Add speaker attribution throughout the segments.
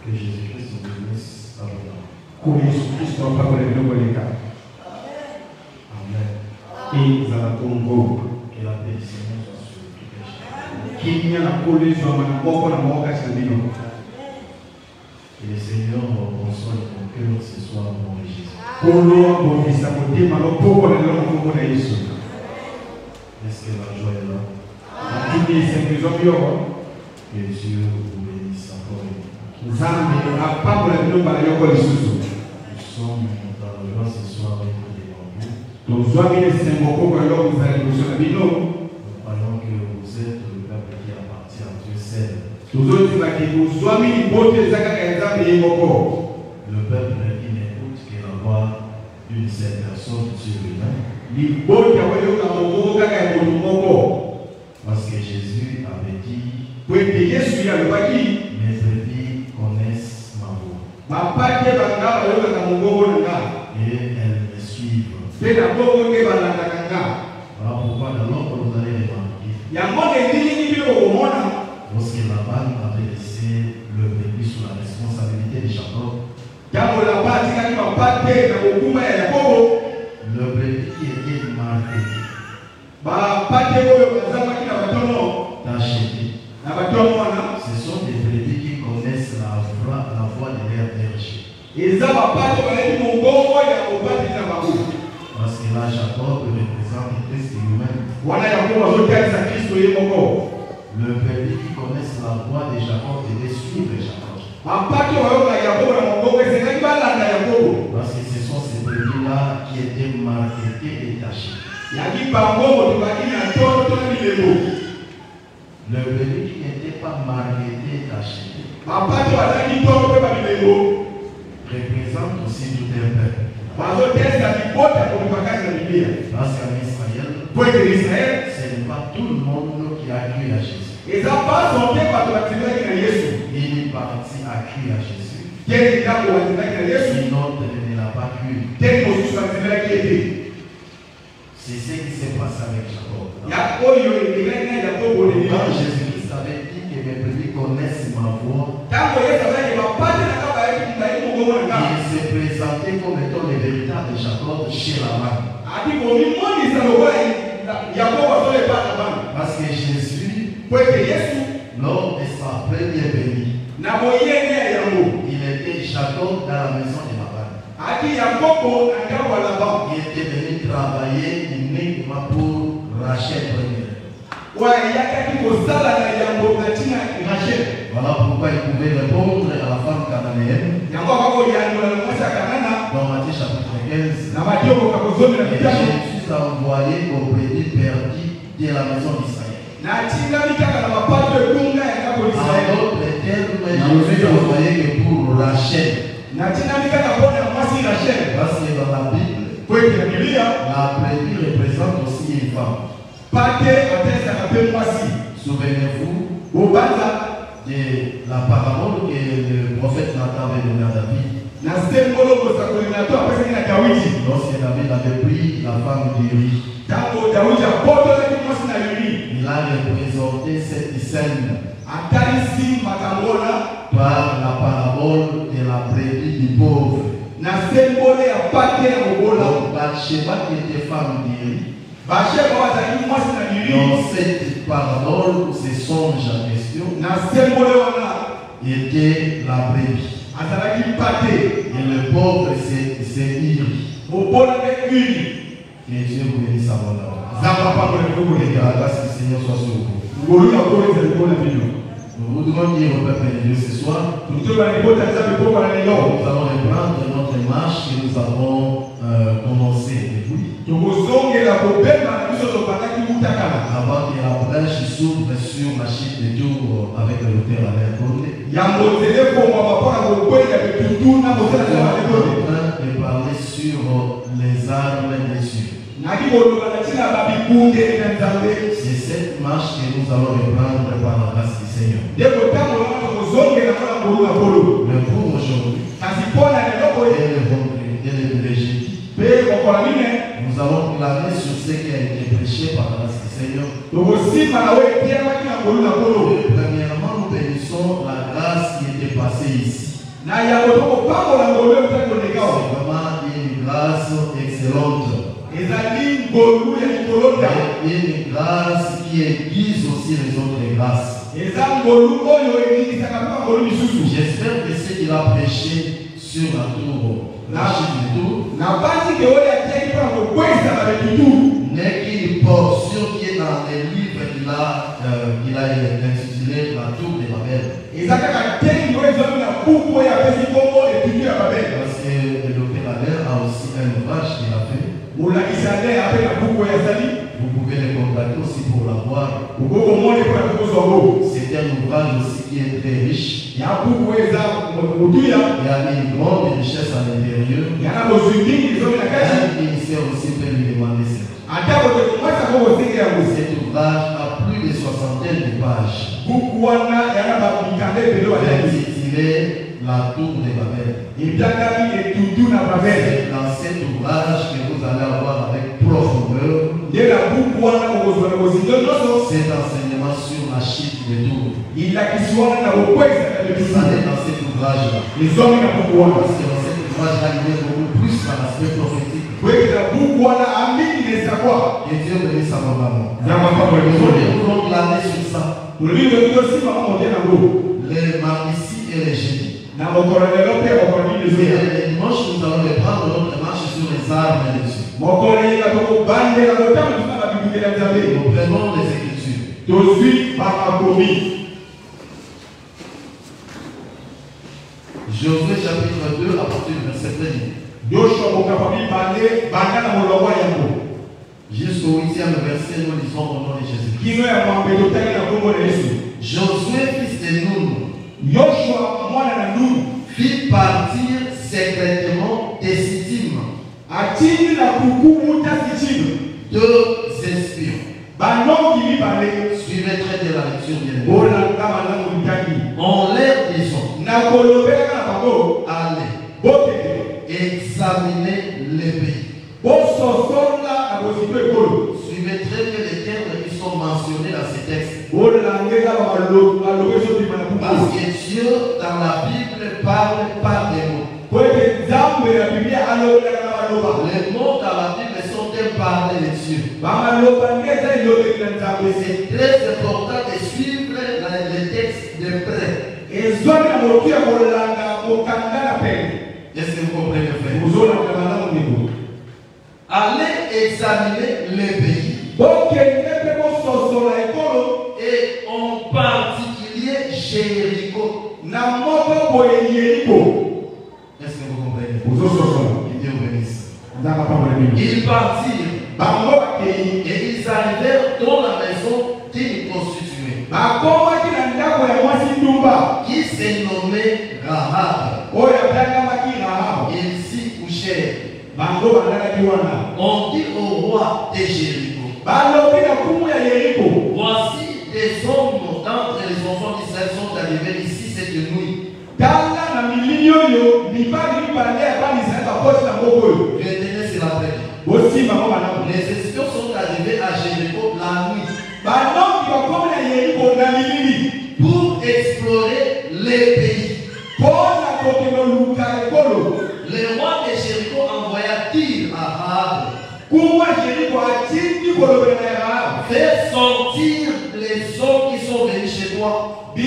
Speaker 1: Que Jésus-Christ nous bénisse abondamment.
Speaker 2: Amen.
Speaker 1: Que la paix du Seigneur soit sur tout péché.
Speaker 2: Que
Speaker 1: le Seigneur console ton cœur ce soir, mon Jésus. Est-ce que la joie est là? Que Dieu vous bénisse encore une fois. Nous sommes dans la joie ce soir avec vous. Nous croyons que vous êtes le peuple qui appartient à Dieu seul. Le peuple qui n'écoute que la voix d'une seule personne, Dieu lui-même. Parce que Jésus avait dit, mes brebis connaissent ma voix. Et elles me suivent. Voilà pourquoi d'abord vous allez remarquer. Lorsque Laban avait laissé le bébé sous la responsabilité de Jacob, le bébé qui était maltraité, tacheté, ce sont des brebis qui connaissent la voix de leur berger. Parce que là, Jacob représente Christ lui-même. Le bébé qui connaisse la voix de Jacob devait suivre Jacob. Parce que ce sont ces brebis-là qui étaient maltraités et tachés. Le bébé qui n'était pas maltraité et taché représente aussi tout un peuple. Parce qu'en Israël, ce n'est pas tout le monde qui a cru à Jésus. Une partie a cru à Jésus. Une autre ne l'a pas cru. C'est ce qui s'est passé avec Jacob. Quand Jésus-Christ avait dit que mes brebis connaissent ma voix, il s'est présenté comme étant le véritable Jacob chez Laban. Parce que Jésus, lors de sa première venue, il était Jacob dans la maison de Laban. Il était venu travailler uniquement pour Rachel première. Voilà pourquoi il pouvait répondre à la femme cananéenne. Dans Matthieu chapitre 15. Jésus a envoyé aux brebis perdus de la maison d'Israël. En d'autres termes, Jésus a envoyé que pour Rachel. Parce que dans la Bible, la brebis représente aussi une femme. Souvenez-vous de la parabole que le prophète Nathan avait donnée à David. Lorsque David avait pris la femme d'Uri, il a représenté cette scène par la parabole de la brebis du pauvre. Donc, Bathsheba qui était femme d'Uri, dans cette parabole, ce songe en question, était la brebis. Et le pauvre, c'est Uri. Que Dieu vous bénisse abondamment. Que la grâce du Seigneur soit sur vous. Nous devons dire au peuple de Dieu ce soir. Nous allons reprendre notre marche que nous avons commencée depuis. Avant que la brèche s'ouvre sur la chute de Tours avec le docteur Alain Condé. Nous sommes en train de parler sur les armes des cieux. C'est cette marche que nous allons reprendre par la grâce du Seigneur. Mais pour aujourd'hui, et le jeudi, nous allons clamer sur ce qui a été prêché par la grâce du Seigneur. Premièrement, nous bénissons la grâce qui était passée ici. C'est vraiment une grâce excellente. Une grâce qui aiguise aussi les autres grâces. J'espère que ce qu'il a prêché sur la tour, la chute de tour, n'est qu'une portion qui est dans les livres qu'il a intitulé La tour de Babel. Parce que le docteur Alain a aussi un ouvrage qu'il a fait. Vous pouvez le contacter aussi pour l'avoir. C'est un ouvrage aussi qui est très riche. Il y a une grande richesse à l'intérieur. Un ministère aussi peut lui demander ça. Cet ouvrage a plus de 60 de pages. Intitulé La tour de Babel. C'est dans cet ouvrage que vous allez avoir avec profondeur cet enseignement sur la chute de tour. Ça est dans cet ouvrage-là. Parce que dans cet ouvrage-là, il est beaucoup plus dans l'aspect prophétique. Que Dieu bénisse à mon maman. Nous voulons glaner sur ça. Les mardis et les jeudis. Le dimanche, nous allons reprendre notre marche sur les armes de Dieu. Nous prenons les Écritures. Josué chapitre 2 à partir du verset 1. Jusqu'au 8e verset, nous lisons au nom de Jésus. Josué, fils de Nun, fit partir secrètement des Sittim 2 espions. Suivez très bien la lecture bien. En l'air disant, allez, examinez les pays. Suivez très bien les termes qui sont mentionnés dans ces textes. Parce que Dieu, dans la Bible, parle par des mots. Les mots dans la Bible sont parlés de Dieu. C'est très important de suivre les textes de près. Est-ce que vous comprenez, frère? Allez examiner les pays. Et en particulier Jéricho. Est-ce que vous comprenez? Dieu bénisse. Ils partirent et ils arrivèrent dans la maison qu'ils constituaient, qui s'est nommée Rahab. Ils s'y couchèrent. On dit au roi de Jéricho, voici des hommes d'entre les enfants d'Israël sont arrivés ici cette nuit. Retenez cela après. Les espions sont arrivés à Jéricho la nuit pour explorer les pays. Le roi de Jéricho envoya dire à Rahab, fais sortir les hommes qui sont venus chez toi, qui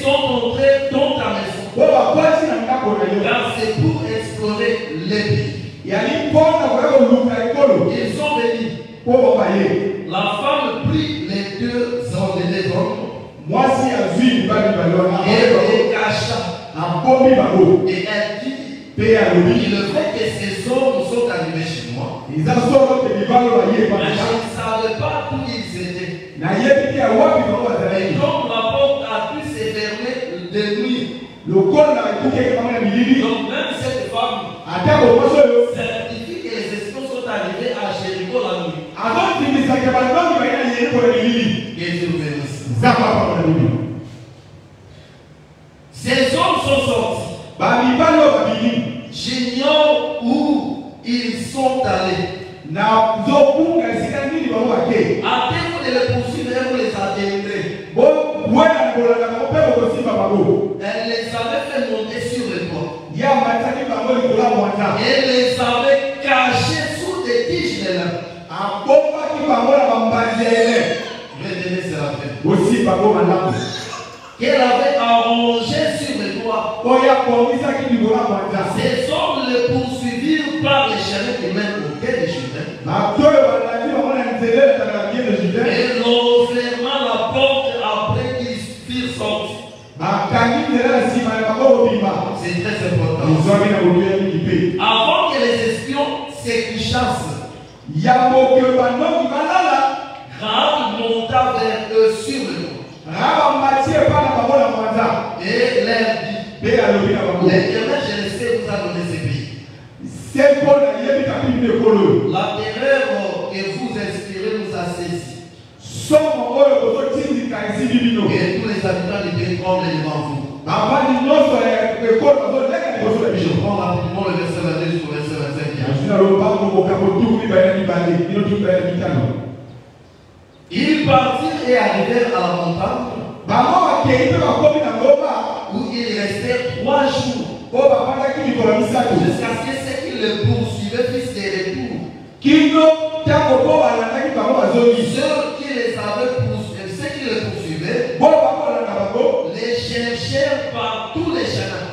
Speaker 1: sont entrés dans ta maison, car c'est pour explorer les pays. Ils sont venus. La femme prit les deux ordonnés Et elle dit, il le fait que ces hommes sont arrivés chez moi. Mais je ne savais pas où ils étaient. Et comme la porte a pu se fermer de nuit, donc même cette femme certifie que les espions sont arrivés à Jéricho la nuit. Et je vous bénisse. Ces hommes sont sortis. J'ignore où ils sont allés. À défaut de les poursuivre, vous les atteindrez. Elle les avait fait monter sur le toit. Elle les avait cachés sous des tiges de lin. Qu'elle avait arrangé sur le toit. Ces hommes le poursuivirent par les chemins qui mènent au quai de Jourdain. Et l'on ferma la porte après qu'ils firent sortir. C'est très important. Avant que les espions se couchassent, Rahab monta vers eux sur le toit. Et leur dit, l'Éternel, je le sais, vous a donné ce pays. La terreur que vous inspirez nous a saisis. Et tous les habitants du pays tremblent devant vous. Je prends rapidement le verset 22 jusqu'au verset 25. Ils partirent et arrivèrent à la montagne où ils restèrent 3 jours jusqu'à ce que ceux qui le poursuivaient puissent les retour. Ceux qui le poursuivaient les cherchèrent par tous les chemins.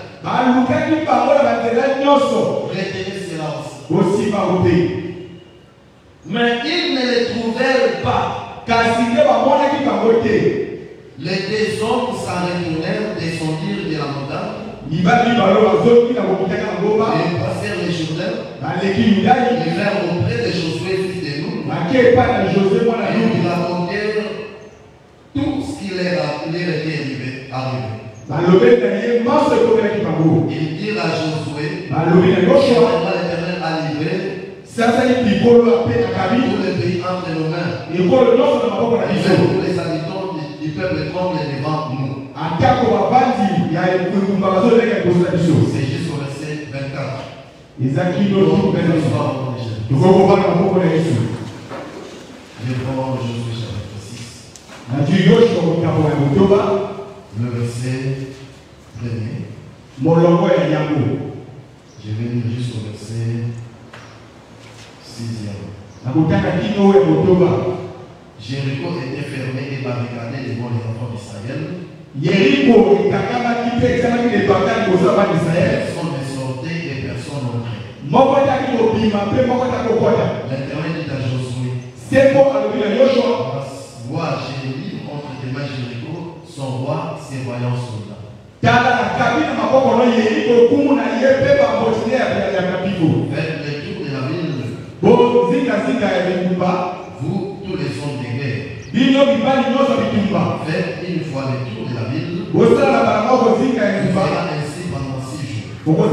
Speaker 1: Retenez cela aussi. Mais ils ne les trouvèrent pas. Les 2 hommes s'en retournèrent, descendirent de la montagne et passèrent les Jourdain. Ils vinrent auprès de Josué, fils de Nun, et ils racontèrent tout ce qui leur était arrivé. Ils dirent à Josué, l'Éternel a livré tout le pays entre nos mains. Et tous les habitants du peuple tremblent devant nous. C'est juste au verset 24. Je prends Josué chapitre 6. Le verset 1er. Je vais lire juste au verset 6e. Jéricho était fermé et barricadé devant les enfants d'Israël. Personne ne sortait et personne n'entrait. L'Éternel dit à Josué, vois, j'ai mis entre tes mains Jéricho, son roi, ses voyants soldats. Faites le tour de la ville. Vous, tous les hommes de guerre, faites une fois le tour de la ville. Vous fera ainsi pendant 6 jours.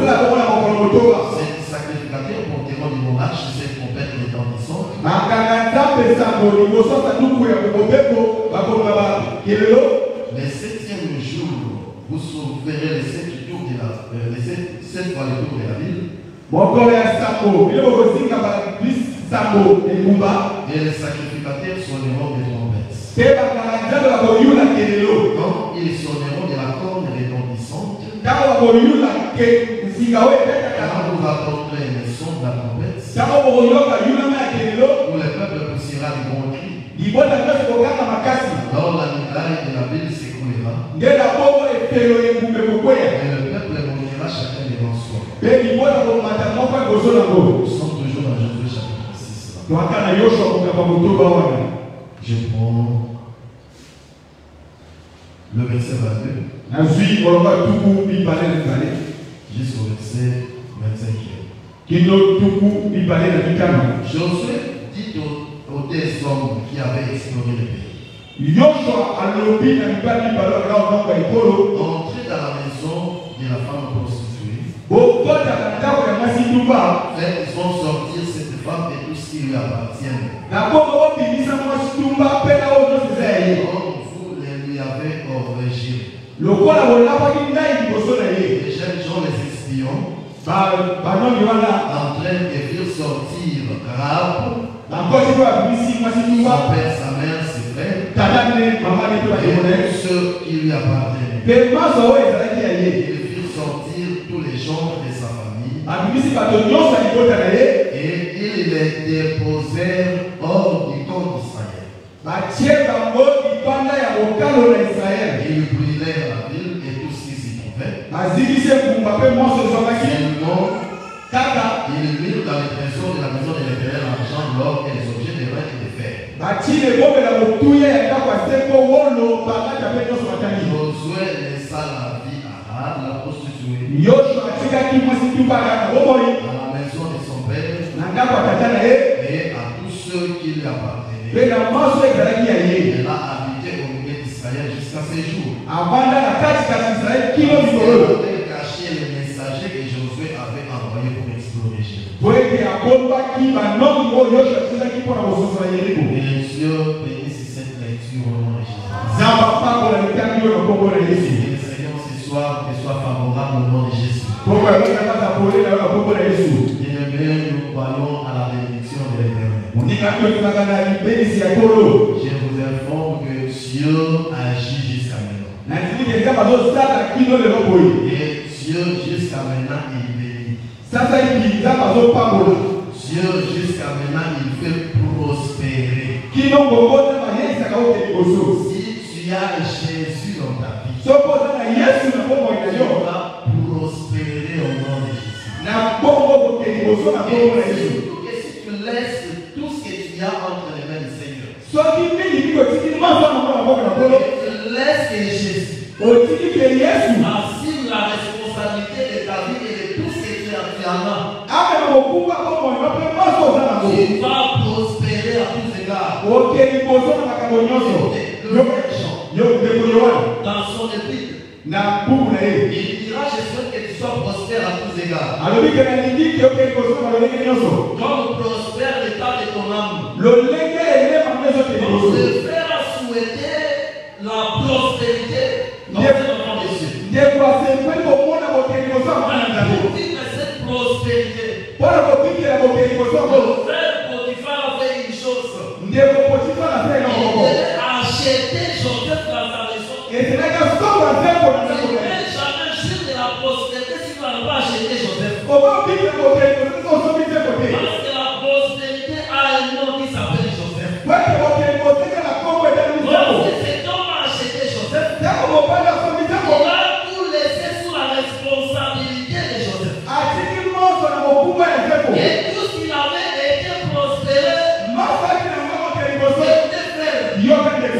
Speaker 1: Ces sacrificateurs porteront du monarche cette trompette retentissante. Le 7e jour, vous sauverez les 7 tours de la 7 fois le tour de la ville. Et les sacrificateurs sonneront des trompettes. Quand ils sonneront de la corne retentissante, quand vous attendrez le son de la trompette, où le peuple poussera des grands cris, alors la muraille de la ville s'écroulera, et le peuple montera chacun devant soi. Nous sommes toujours dans Josué chapitre 6. Je prends le verset 22. jusqu'au verset 25. Josué dit aux deux hommes qui avaient exploré le pays, entrez dans la maison de la femme prostituée. Ils vont sortir cette femme et tout ce qui lui appartient. Comme vous lui avez origine. Les jeunes gens, les espions, en train de faire sortir Rahab, son père, sa mère, ses frères, et tous ceux qui lui appartenaient. Ils firent sortir tous les gens de sa famille et ils les déposèrent hors du camp d'Israël. Ils brûlèrent la ville et tout ce qui s'y trouvait. Ils mirent dans les trésors de la maison de l'Éternel l'argent, l'or et les objets de rêve et de fer. Josué laissa la vie à Rahab, la prostituée, à la maison de son père et à tous ceux qui lui appartenaient. Elle a habité au milieu d'Israël jusqu'à ces jours. Elle avait caché les messagers que Josué avait envoyés pour explorer Jéricho. Et les cieux bénissent cette lecture au nom de Jésus. Et le Seigneur ce soir te soit favorable au nom de Jésus. Bien-aimés, nous croyons à la bénédiction de l'Éternel. Je vous informe que Dieu agit jusqu'à maintenant. Et Dieu jusqu'à maintenant il bénit. Dieu jusqu'à maintenant il fait prospérer. Si tu as Jésus dans ta vie, tu vas prospérer au nom de Jésus. Et si tu laisses tout ce que tu as entre les mains du Seigneur, laisse que Jésus assume la responsabilité de ta vie et de tout ce que tu as actuellement, tu vas prospérer à tous égards. Dans son épître, il dira Jésus que tu sois prospère à tous égards. Comme prospère l'état de ton âme. Le frère a souhaité la prospérité dans cet enfant des cieux. Pour vivre cette prospérité, le frère Potiphar a fait une chose. Il devait acheter Joseph dans sa maison. Il ne jamais jouir de la prospérité si tu n'as pas acheté Joseph. Parce que la prospérité a un nom qui s'appelle Joseph. Lorsque cet homme a acheté Joseph, il a tout laissé sous la responsabilité de Joseph. Et tout ce qu'il avait été prospéré, c'était fait.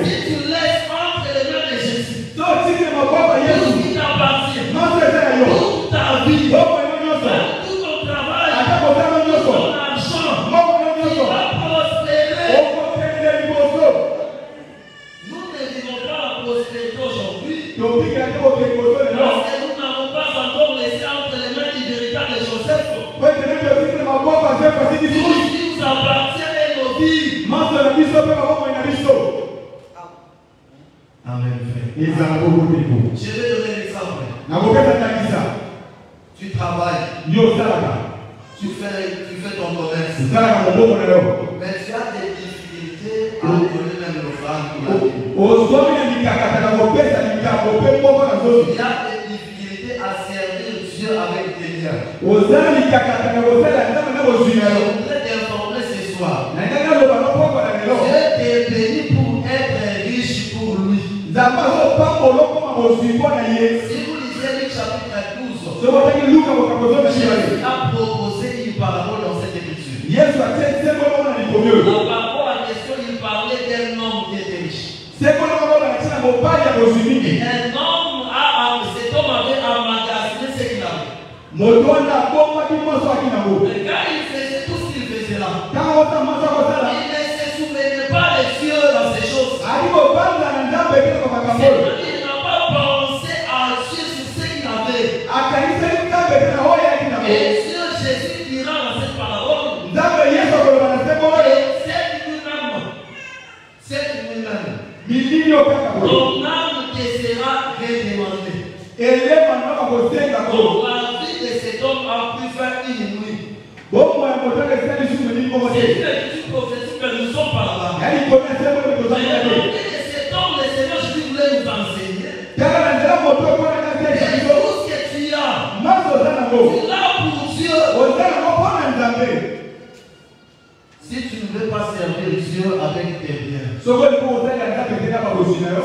Speaker 1: Si tu laisses entre les mains de Jésus, tout ce qui t'appartient, toute ta vie, tout ton travail, tout ton argent, il va prospérer. Nous ne vivons pas la prospérité aujourd'hui parce que nous n'avons pas encore laissé entre les mains du véritable Joseph. Tout ce qui nous appartient est nos vies. Amen. Je vais donner l'exemple. Tu travailles. Tu fais ton commerce. Mais tu as des difficultés à donner même l'offrande pour la vie. Il y a des difficultés à servir Dieu avec des biens. Je voudrais t'informer ce soir. Dieu t'est béni pour être riche pour lui. Si vous lisez Luc chapitre 12, Jésus a proposé une parabole dans cette écriture. Par rapport à la question, il parlait d'un homme qui était riche. Et cet homme avait emmagasiné ce qu'il avait. gars, il faisait tout ce qu'il faisait là. Il ne se souvenait pas des cieux dans ces choses. C'est-à-dire qu'il n'a pas pensé à Dieu sur ce qu'il avait. Et Dieu, Jésus dira dans cette parabole, cette nuit-même, ton âme te sera redemandée. Donc la vie de cet homme a pu faire une nuit. C'est une étude prophétique que nous sommes par là-bas. Mais de cet homme, le Seigneur Jésus voulait nous enseigner. Et tout ce que tu as, tu l'as pour Dieu. Si tu ne veux pas servir Dieu avec tes biens,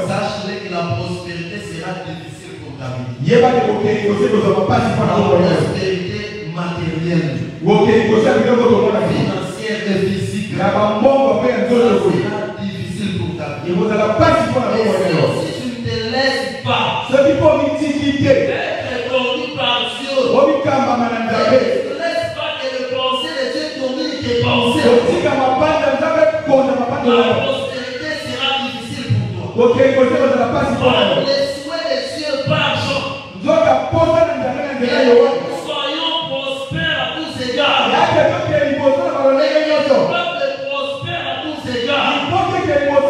Speaker 1: sache-le que la prospérité sera difficile pour ta vie. La prospérité matérielle, financière et physique sera difficile pour ta vie. Et si tu ne te laisses pas être conduit par Dieu, et tu ne laisses pas que le pensée de Dieu domine tes pensées, la prospérité sera difficile pour toi. Les souhaits des cieux marchent. Soyons prospères à tous égards. Le peuple prospère à tous égards.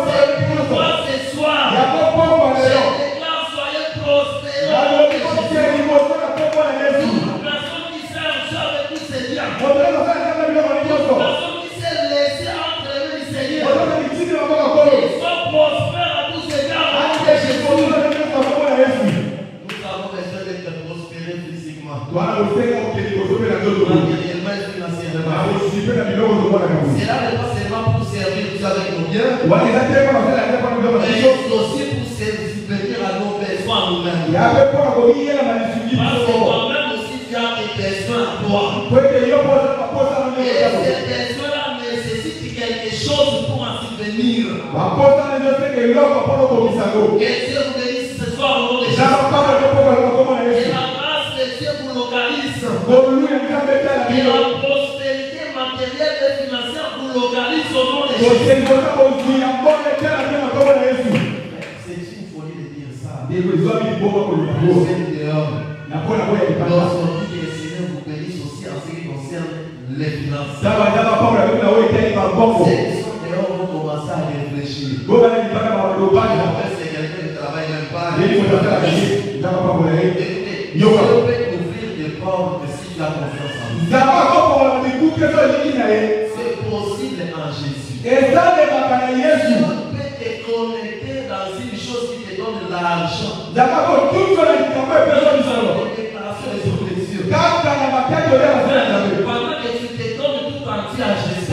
Speaker 1: C'est pourquoi ce soir, je déclare soyez prospères. Personne qui sert avec tout c'est bien. Personne qui sait laisser entre les mains du Seigneur. Ils sont prospères à tous égards. Nous avons besoin d'être prospérés physiquement. Matériellement et financièrement. Cela n'est pas seulement pour servir Dieu avec nos biens, mais aussi pour subvenir à nos besoins nous-mêmes. Parce que toi-même aussi tu as des besoins à toi. Et ces besoins-là nécessitent quelque chose pour en subvenir. Que Dieu vous bénisse ce soir au nom de Jésus. Et la grâce de Dieu vous localise. Et la prospérité matérielle et financière vous localise au nom de Jésus. C'est une folie de dire ça. Aujourd'hui, le Seigneur vous bénisse aussi en ce qui concerne les finances. Ceux qui sont dehors vont commencer à réfléchir. C'est quelqu'un qui ne travaille même pas. Écoutez, Dieu peut ouvrir des portes si tu as confiance en lui. C'est possible en Jésus. Dieu peut te connecter dans une chose qui te donne l'argent. Pendant que tu te donnes tout entier à Jésus.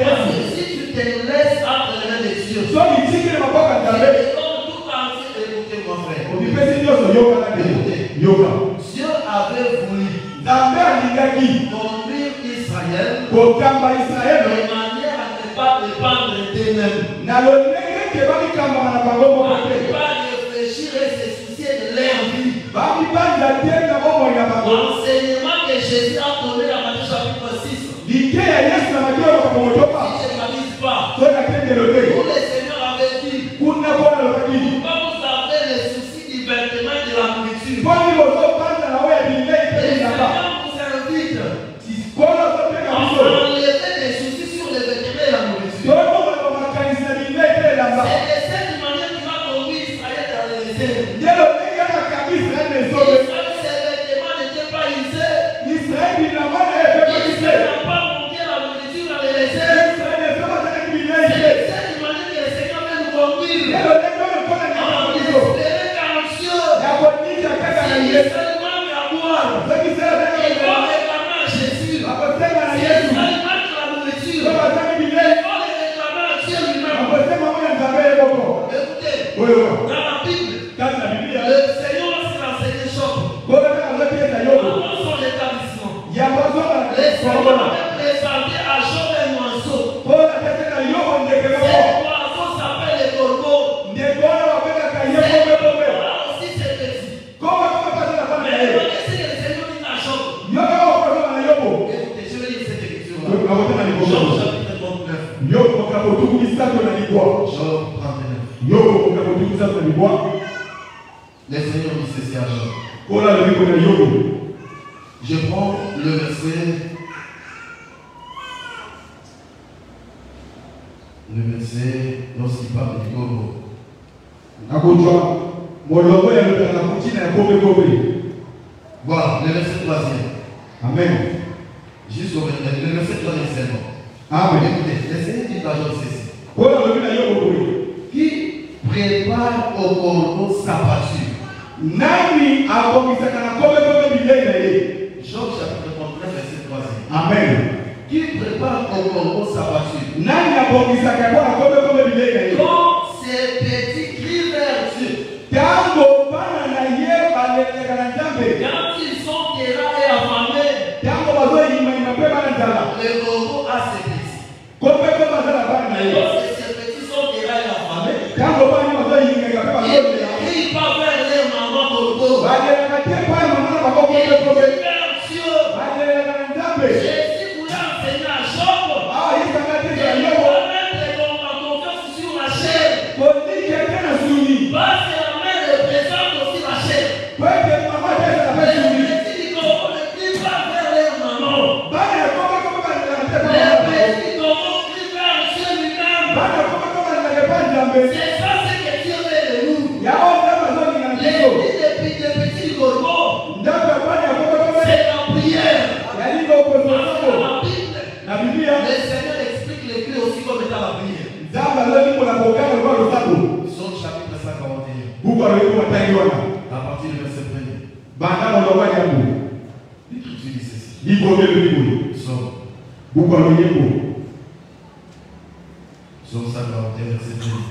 Speaker 1: Parce que si tu te laisses entre les mains de Dieu, tu te donnes tout entier. Écoutez mon frère. Dieu avait voulu conduire Israël de manière à ne pas dépendre d'eux-mêmes. À ne pas réfléchir et se soucier de leur vie. L'enseignement que Jésus a donné dans Matthieu chapitre 6. Si je ne m'abuse pas, où le Seigneur avait dit, pourquoi vous avez le souci du vêtement et de la nourriture? Le Seigneur vous invite à enlever les soucis sur les vêtements et la nourriture. C'est de cette manière qu'il va conduire Israël dans le désert. Ces vêtements n'étaient pas usés. Israël n'a pas manqué la nourriture dans le désert. C'est de cette manière Job 39. Le Seigneur dit ceci à Job. Je prends le verset lorsqu'il parle du Gogo. Voilà, le verset 3e.
Speaker 2: Amen.
Speaker 1: Jusqu'au le verset 3e seulement.
Speaker 2: Amen.
Speaker 1: Écoutez, le Seigneur dit à Job ceci. Qui prépare au corbeau sa pâture. Job chapitre 39, verset 3e.
Speaker 2: Amen.
Speaker 1: Qui prépare au corbeau sa pâture. Quand ces petits crient vers Dieu. Quand ils sont terrains et affamés. Le corbeau a ses petits. Mais lorsque ces petits sont terrains et affamés. Ils ne crient pas vers leur maman corbeau. Jésus voulait enseigner à Job. Parce que la mère représente aussi la chair. Les petits du corbeau ne crient pas vers leur maman. Les petits corbeaux crient vers Dieu lui-même. C'est ça ce que Dieu veut de nous. Les petits du corbeau, c'est la prière. La Bible, le Seigneur explique les clés aussi comme étant la prière. Psaume chapitre 141. À partir du verset 1er. L'Écriture dit ceci. Psaume 141, verset 1er.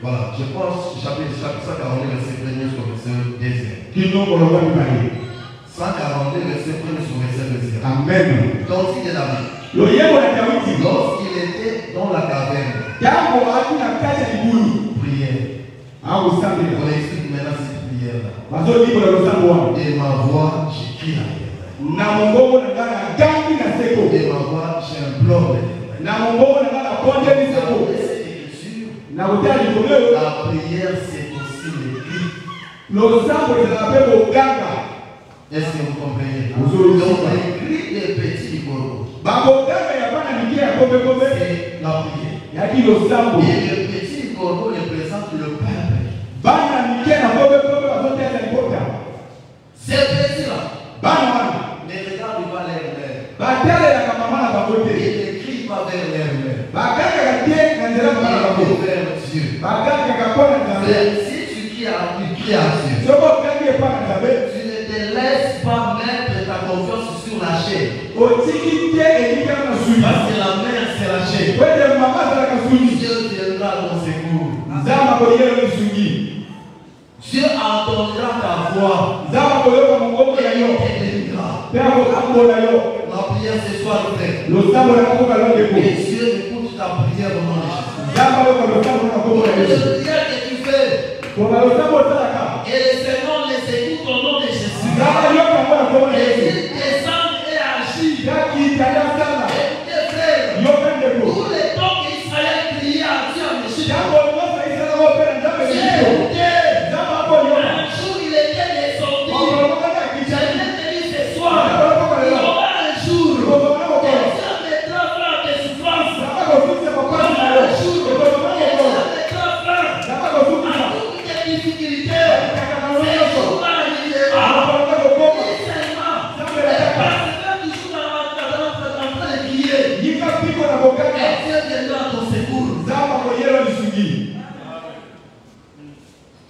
Speaker 1: Voilà, je pense chapitre 142, verset 1er sur verset 2e. 142, verset 1er sur verset 2e.
Speaker 2: Amen.
Speaker 1: Donc, il est David. Lorsqu'il était dans la caverne, prière. On explique maintenant cette prière-là. Et ma voix, j'écris la prière. Et ma voix, j'implore la prière, c'est aussi le cri. Est-ce que vous comprenez? Donc, le cri des petits du corbeau, c'est la prière. Et le petit corbeau représente le peuple. Ces petits-là ne regardent pas leur mère. Ils ne crient pas vers leur mère. Si tu cries à Dieu, tu ne te laisses pas mettre ta confiance sur la chair. Parce que la mère, c'est la chair. Dieu viendra à ton secours. Dieu entendra ta voix. La prière ce soir, frère. Et Dieu écoute ta prière au nom de Jésus. Les prières que tu fais, et le Seigneur les écoute au nom de Jésus. Et il descend et agit. Écoutez, frère, tout le temps qu'Israël criait à Dieu en Égypte, un jour il était descendu. Je l'ai dit ce soir. Il y aura un jour que Dieu mettra fin à tes souffrances. Il y aura un jour que Dieu mettra fin à toutes tes difficultés. Ces jours-là arrivera. Seulement, parce que toujours dans la cadence en train de crier. Et Dieu viendra à ton secours.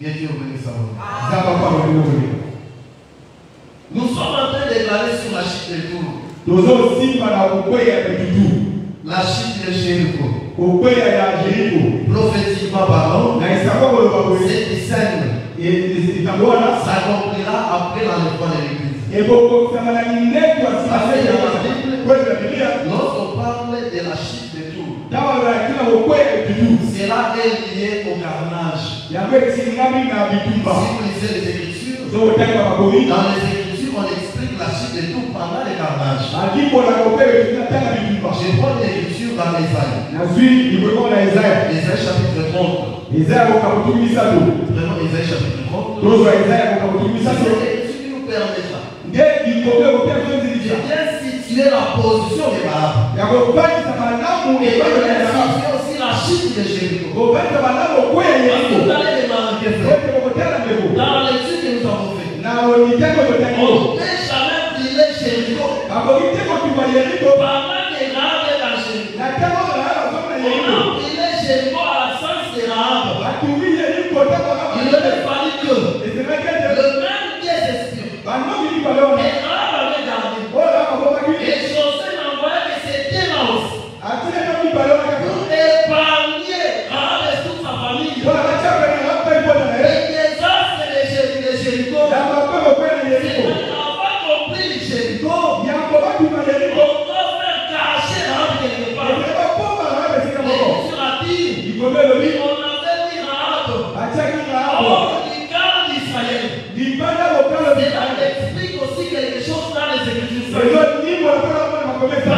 Speaker 1: Que Dieu bénisse sa voix. Nous sommes en train de déclarer sur la chute de Tours. La chute de Jéricho. Prophétiquement parlant, cette scène s'accomplira après l'enlèvement de l'église. Lorsqu'on parle de la chute de Tours, Cela est lié au carnage. Si vous lisez les Écritures, dans les Écritures, on explique la suite de tout pendant le carnage. Je prends l'Écriture dans Ésaïe. Ésaïe chapitre 30. Vraiment, Ésaïe chapitre 30. C'est l'Écriture qui nous permettra de bien situer la position des malades. Et de situer aussi la chute de Jéricho. Vous allez remarquer, dans la lecture que nous avons faite, on ne peut jamais brûler Jéricho pendant que Rahab est dans Jéricho. On a brûlé Jéricho à l'absence de Rahab. Il aurait fallu que le même Dieu-Esprit et Rahab avait gardé. Et José n'envoyait que ses témoins pour épargner Rahab et toute sa famille. Et les astres de Jéricho, on n'a pas compris Jéricho. On doit faire cacher Rahab quelque part. Sur la tire, on avait mis Rahab hors du camp d'Israël. Cela explique aussi quelque chose dans les Écritures par rapport à la prophétie.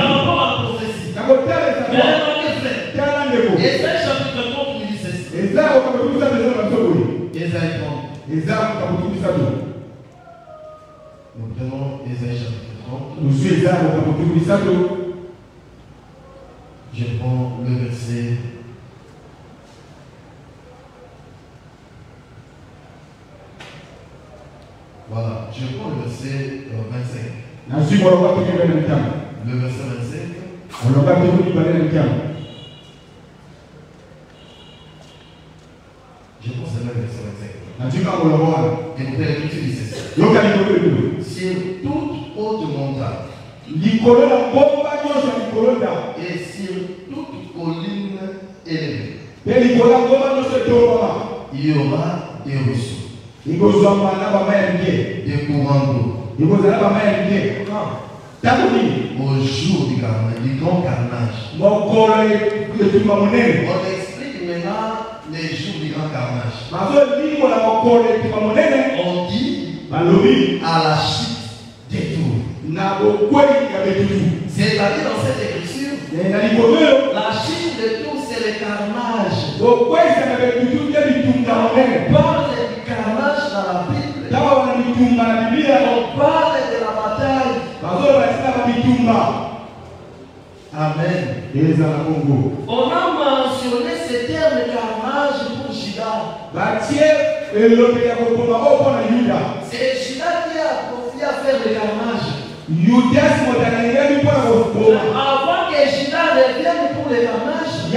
Speaker 1: Mais remarquez, frère, Ésaïe chapitre 30 nous dit ceci. Ésaïe 30. Nous prenons Ésaïe chapitre 30. Je prends le verset. Voilà, je prends le verset 25. Le verset 25. Je pense que c'est le verset 25. Et nous l'Écriture dit ceci. Sur toute haute montagne et sur toute colline élevée, il y aura des ruisseaux, des courants d'eau. Au jour du grand carnage. On explique maintenant les jours du grand carnage. On dit à la chute des tours. C'est-à-dire dans cette écriture, la chute des tours c'est le carnage. On parle du carnage dans la Bible. On parle de la bataille. Amen. On a mentionné ce terme carnage pour Juda. C'est Juda qui a confié à faire le carnage. Avant que Juda revienne pour le carnage, il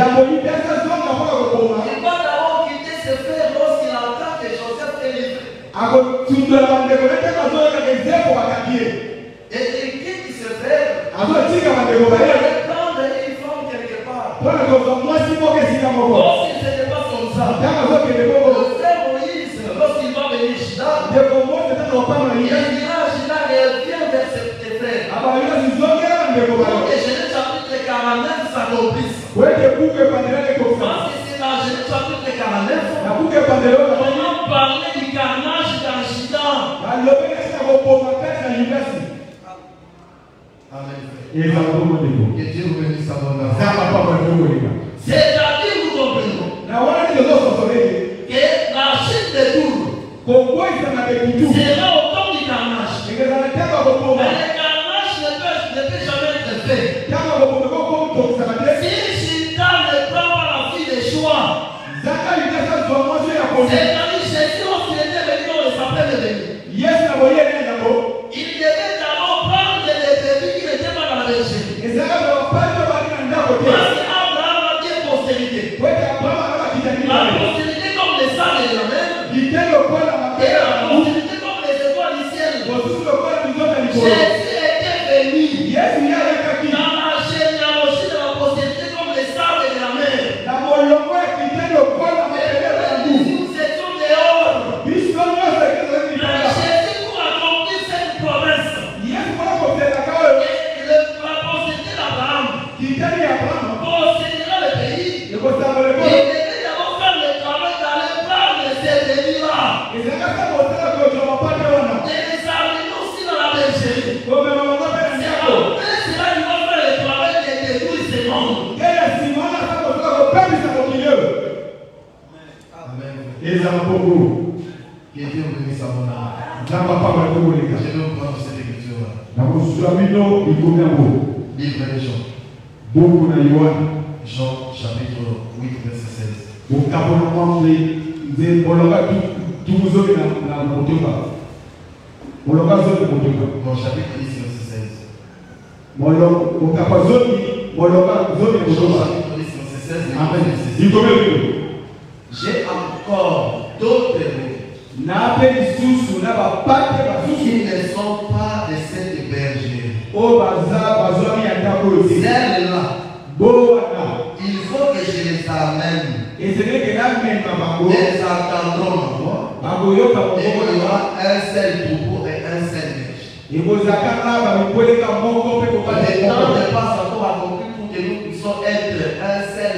Speaker 1: va d'abord quitter ses frères lorsqu'il entend que Joseph est livré. Et il quitte ses frères. Il va prendre une femme quelque part. Lorsqu'il n'était pas comme ça, le frère Moïse, lorsqu'il va venir Juda, il dira Juda, reviens vers ses frères. Pour que Genèse chapitre 49 s'accomplisse. Parce que c'est dans Genèse chapitre 49 on a parlé du carnage dans Juda. Amen. Que Dieu vous bénisse abondamment. C'est-à-dire, nous comprenons que la chute des tours sera au temps du carnage. Mais le carnage ne peut jamais être fait. Si Juda ne prend pas la fille de choix, c'est-à-dire Jésus, lorsqu'il était venu, on ne s'appelait le bébé. Il devait d'abord prendre les bébés qui n'étaient pas dans la bergerie. Parce qu'Abraham a dit postérité. La postérité comme les salles de la mer. Et la postérité comme les étoiles du ciel. Jésus était venu dans la généalogie de la postérité comme les sables de la mer. Nous étions dehors. Mais Jésus pour accomplir cette promesse. La postérité d'Abraham possédera le prendre cette écriture-là. Livre des Jean. Jean chapitre 8, verset 16. Bon, chapitre 10, verset 16. J'ai encore d'autres qui ne sont pas de cette bergerie. Celles-là, il faut que je les amène. Elles attendront ma voix. Et il y aura un seul troupeau et un seul berger. Le temps ne passe encore accompli pour que nous puissions être un seul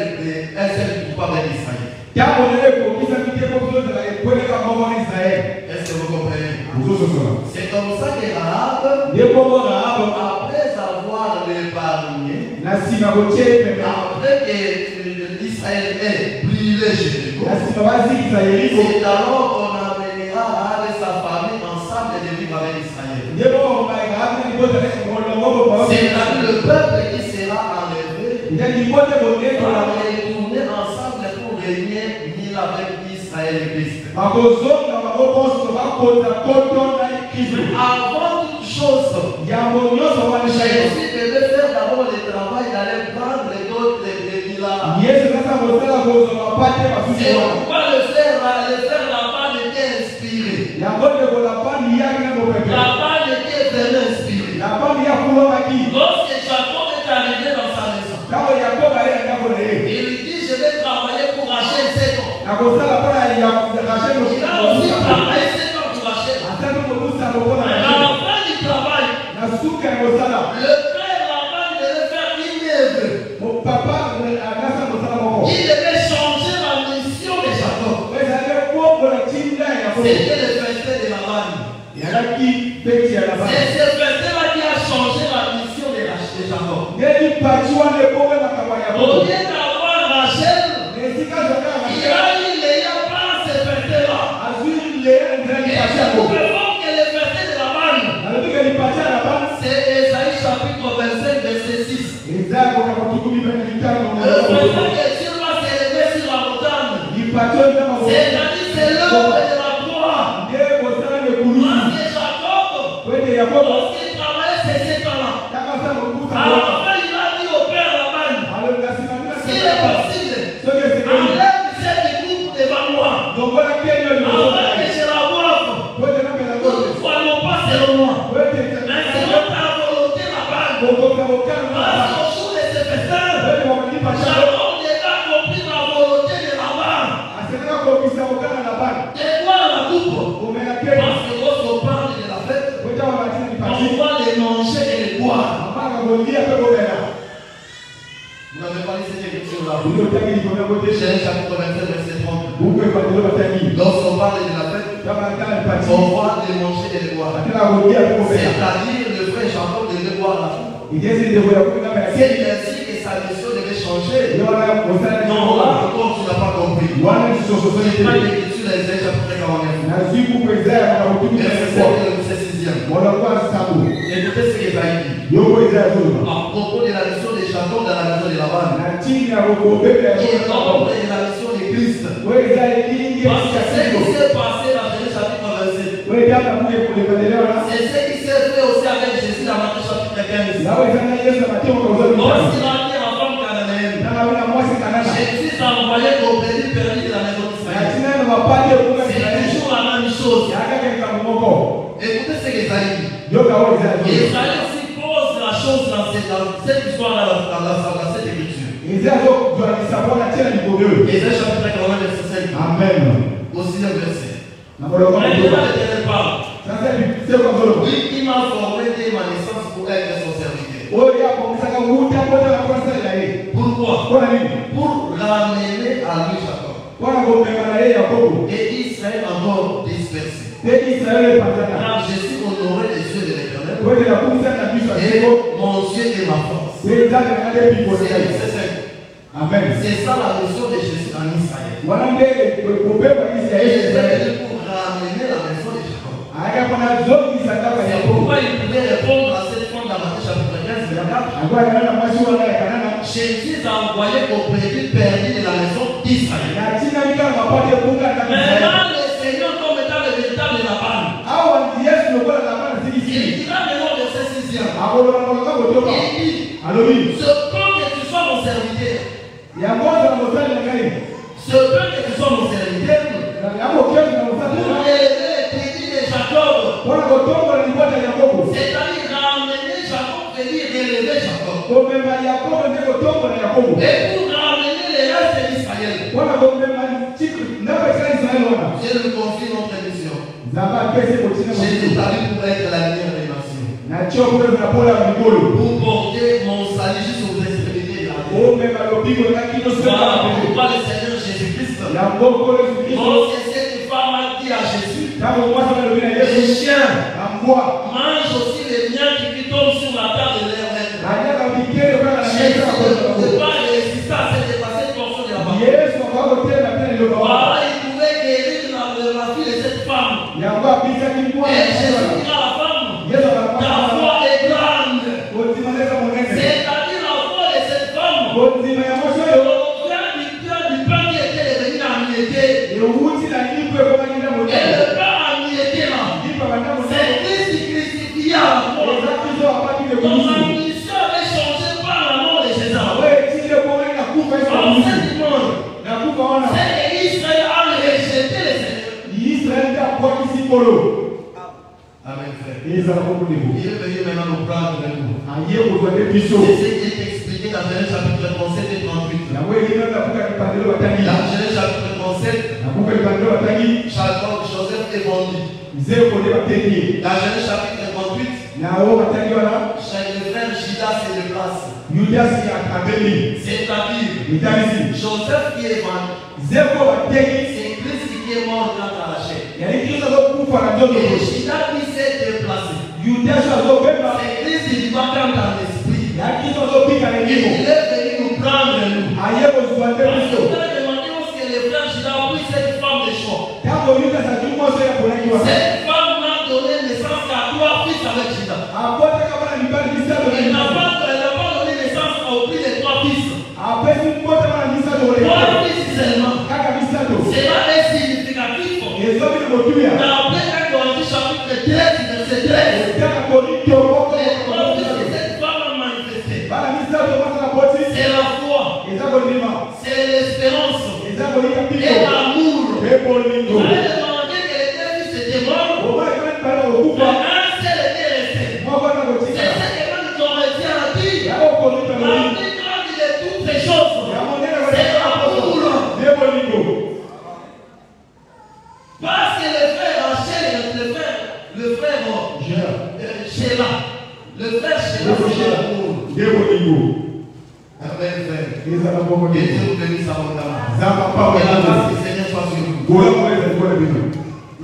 Speaker 1: troupeau avec Israël. Est-ce que vous comprenez? C'est comme ça que Rahab, après avoir l'épargné, après que l'Israël ait brûlé Jéricho, c'est alors qu'on amènera Rahab et sa famille ensemble de vivre avec Israël. C'est le peuple qui sera enlevé pour retourner ensemble pour régner mille avec Israël et Christ. Avant toute chose, Jésus devait faire d'abord le travail d'aller prendre d'autres villas. Et pourquoi le faire là-bas n'était inspiré. Là-bas n'était vraiment inspiré. Lorsque Jacob est arrivé dans sa maison, il lui dit, je vais travailler pour Rachel 7 ans. Il a aussi travaillé 7 ans pour Rachel. À la fin du travail, le père Laban devait faire une œuvre. Il devait changer la mission de Jacob. C'était le festin de Laban. C'est ce festin-là qui a changé la mission de Jacob. Au lieu d'avoir Rachel, il a eu Léa prendre ce festin-là. Et je vous préfère que le festin de Laban, c'est Ésaïe chapitre 25, verset 6. Le festin que Dieu va s'élever sur la montagne, c'est-à-dire c'est l'œuvre de la gloire. Lorsqu'il travaillait ces 7 ans-là, à la fin il a dit au père Laban, s'il est possible, enlève cette coupe devant moi, afin que je la boive. Nous ne soyons pas selon moi, mais selon ta volonté Laban. Parce qu'au jour de ce festin, Jacob déjà compris la volonté de Laban. Et quoi la coupe? Parce que lorsqu'on parle de la fête, on va les manger et les boire. Vous n'avez pas lu cette écriture-là. Genèse chapitre 27, verset 30. Lorsqu'on parle de la fête, on va les manger et les boire. C'est-à-dire le frère Jacob devait boire la coupe. C'est ainsi que sa mission devait changer. Non, là encore tu n'as pas compris. C'est pas l'écriture d'Ésaïe chapitre 49. Verset 6e. Écoutez ce qu'Ésaïe dit. À propos de la mission de Jacob dans la maison de Laban. Qui est l'ombre de la mission de Christ. Parce que ce qui s'est passé dans Genèse chapitre 27. C'est ce qui s'est fait aussi avec Jésus dans Matthieu chapitre 15. Lorsqu'il a dit à la femme cananéenne, Jésus a envoyé au béni perdu de la maison d'Israël. C'est toujours la même chose. Écoutez ce qu'Ésaïe dit. Ésaïe aussi pose la chose dans cette histoire-là, dans cette écriture. Ésaïe chapitre 40, verset 5. Amen. Au 6e verset. Maintenant, l'Éternel parle. Oui, il m'a formé dès ma naissance pour être son serviteur. Pourquoi? Pour ramener à lui Jacob. Et Israël encore dispersé. Car je suis honoré des yeux de l'Éternel. Et mon Dieu est ma force. Amen. C'est ça la mission de Jésus en Israël. Et pour ramener la maison pourquoi il pouvait répondre à cette femme dans Matthieu chapitre 15, verset 4. Jésus a envoyé au brebis perdu de la maison d'Israël. Maintenant, le Seigneur, comme étant le véritable Laban, il dira maintenant au verset 6e. Il dit, ce peu que tu sois mon serviteur, ce peu que tu sois mon serviteur, pour élever les crédits de Jacob, c'est-à-dire ramener Jacob, venir élever Jacob, et pour ramener les restes d'Israël. Je lui confie notre mission. Jésus t'a vu pour être la lumière des nations, pour porter mon salut jusqu'aux extrémités de la terre. Voilà pourquoi le Seigneur Jésus-Christ, lorsque cette femme a dit à Jésus, les chiens mangent aussi les miens qui tombent sur la table de leur maître. Jésus ne pouvait pas résister à cette portion de la parole. Voilà, il pouvait guérir la fille de cette femme. Et Jésus dira à la femme, ta foi est grande. C'est-à-dire la foi de cette femme. Du pain qui était devenu amieté. Et le pain amieté là, c'est Christ qui crucifia la foi. Ton ambition avait changé par la mort de Jésus. En cette mort, c'est qu'Israël a rejeté le Seigneur. Amen, frère. Il est venu maintenant nous prendre de nous. C'est ce qui est expliqué dans Genèse chapitre 37 et 38. Dans Genèse chapitre 37, Jacob, Joseph est vendu. Dans Genèse chapitre 38, le frère Judas se déplace. C'est-à-dire, Joseph qui est vendu, c'est Christ qui est mort dans la chair. Et Judas qui s'est déplacé, c'est Christ qui va dans l'esprit. Il est venu nous prendre nous. Parce que vous avez demandé où est-ce que les frères Judas ont pris cette femme de choix. Cette femme n'a donné naissance qu'à 3 fils avec Judas. Elle n'a pas donné naissance au prix des 3 fils. 3 fils seulement. Cela est significatif. Dans 1 Corinthiens chapitre 13, verset 13. Cette femme a manifesté. C'est la foi. C'est l'espérance. Et l'amour. Vous avez demandé que les 2 fils étaient morts. Mais un seul était resté. C'est ce que nous avons été à dire. La plus grande de toutes les choses, c'est l'amour. Parce que le frère Rachel, le frère Sheila, le frère Sheila, c'est l'amour. Amen, frère. Que Dieu vous bénisse abondamment. Que la grâce du Seigneur soit sur vous.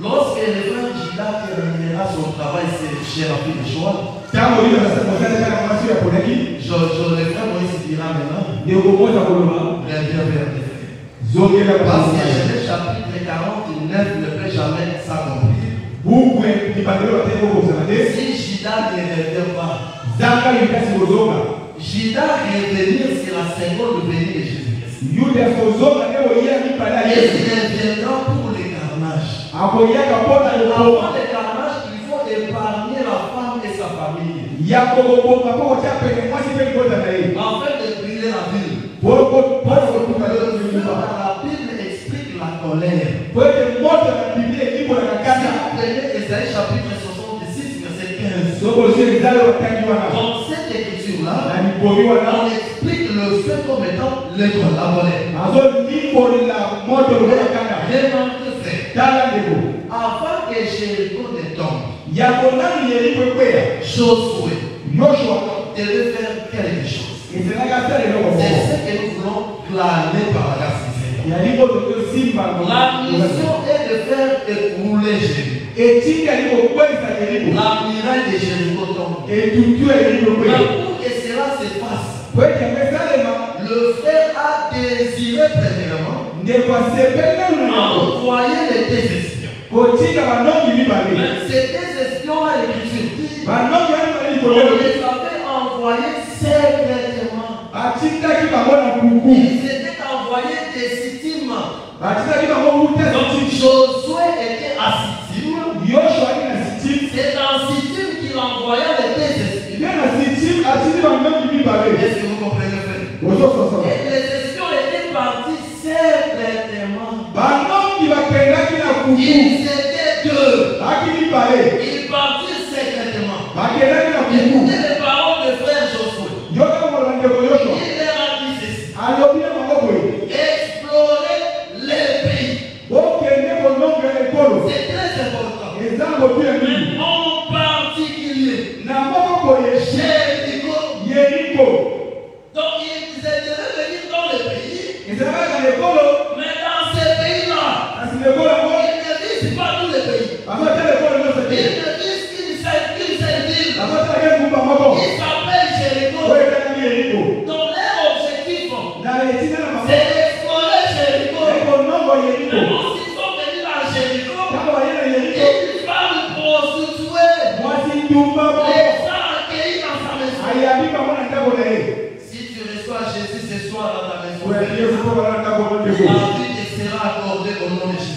Speaker 1: Lorsque le frère Judas terminera son travail chez la fille de Shoah, le frère Moïse dira maintenant, reviens vers tes frères. Parce que Genèse chapitre 49 ne peut jamais s'accomplir si Judas ne revient pas. Judas revenir, c'est la seconde venue de Jésus-Christ. Et il reviendra pour les carnages. Avant les carnages, il faut épargner la femme et sa famille. Afin de brûler la ville. La Bible explique la colère. Ésaïe chapitre 66, verset 15. Dans cette écriture-là, on explique le feu comme étant la colère. Avant que Jéricho ne tombe, Josué devait faire quelque chose. C'est ce que nous voulons clamer par la grâce du Seigneur. La mission est de faire écrouler Jéricho. La muraille de Jéricho tombe. Mais pour que cela se passe, le frère a désiré premièrement envoyer les 2 espions. Mais ces 2 les avait envoyés secrètement. Ils étaient envoyés de Sittim. Donc Josué était à Sittim. C'est dans Sittim qu'il envoya les deux espions. Est-ce que vous comprenez? Et les espions étaient partis secrètement. Ils étaient deux. Ils partirent secrètement. Écoutez les paroles de frère Josué. Il leur a dit ceci. Explorer les pays. C'est très important. Mais en particulier, Jéricho. Donc ils devaient venir dans le pays. Mais dans ces pays-là, ils ne visent pas tous les pays. Ils ne visent qu'une seule ville. Ils s'appellent Jéricho. Donc leur objectif, c'est d'explorer Jéricho. Mais s'ils sont venus à Jéricho, ils parlent prostituer. Les gens accueillis dans sa maison. Si tu reçois Jésus ce soir dans ta maison, la vie te sera accordée au nom de Jésus.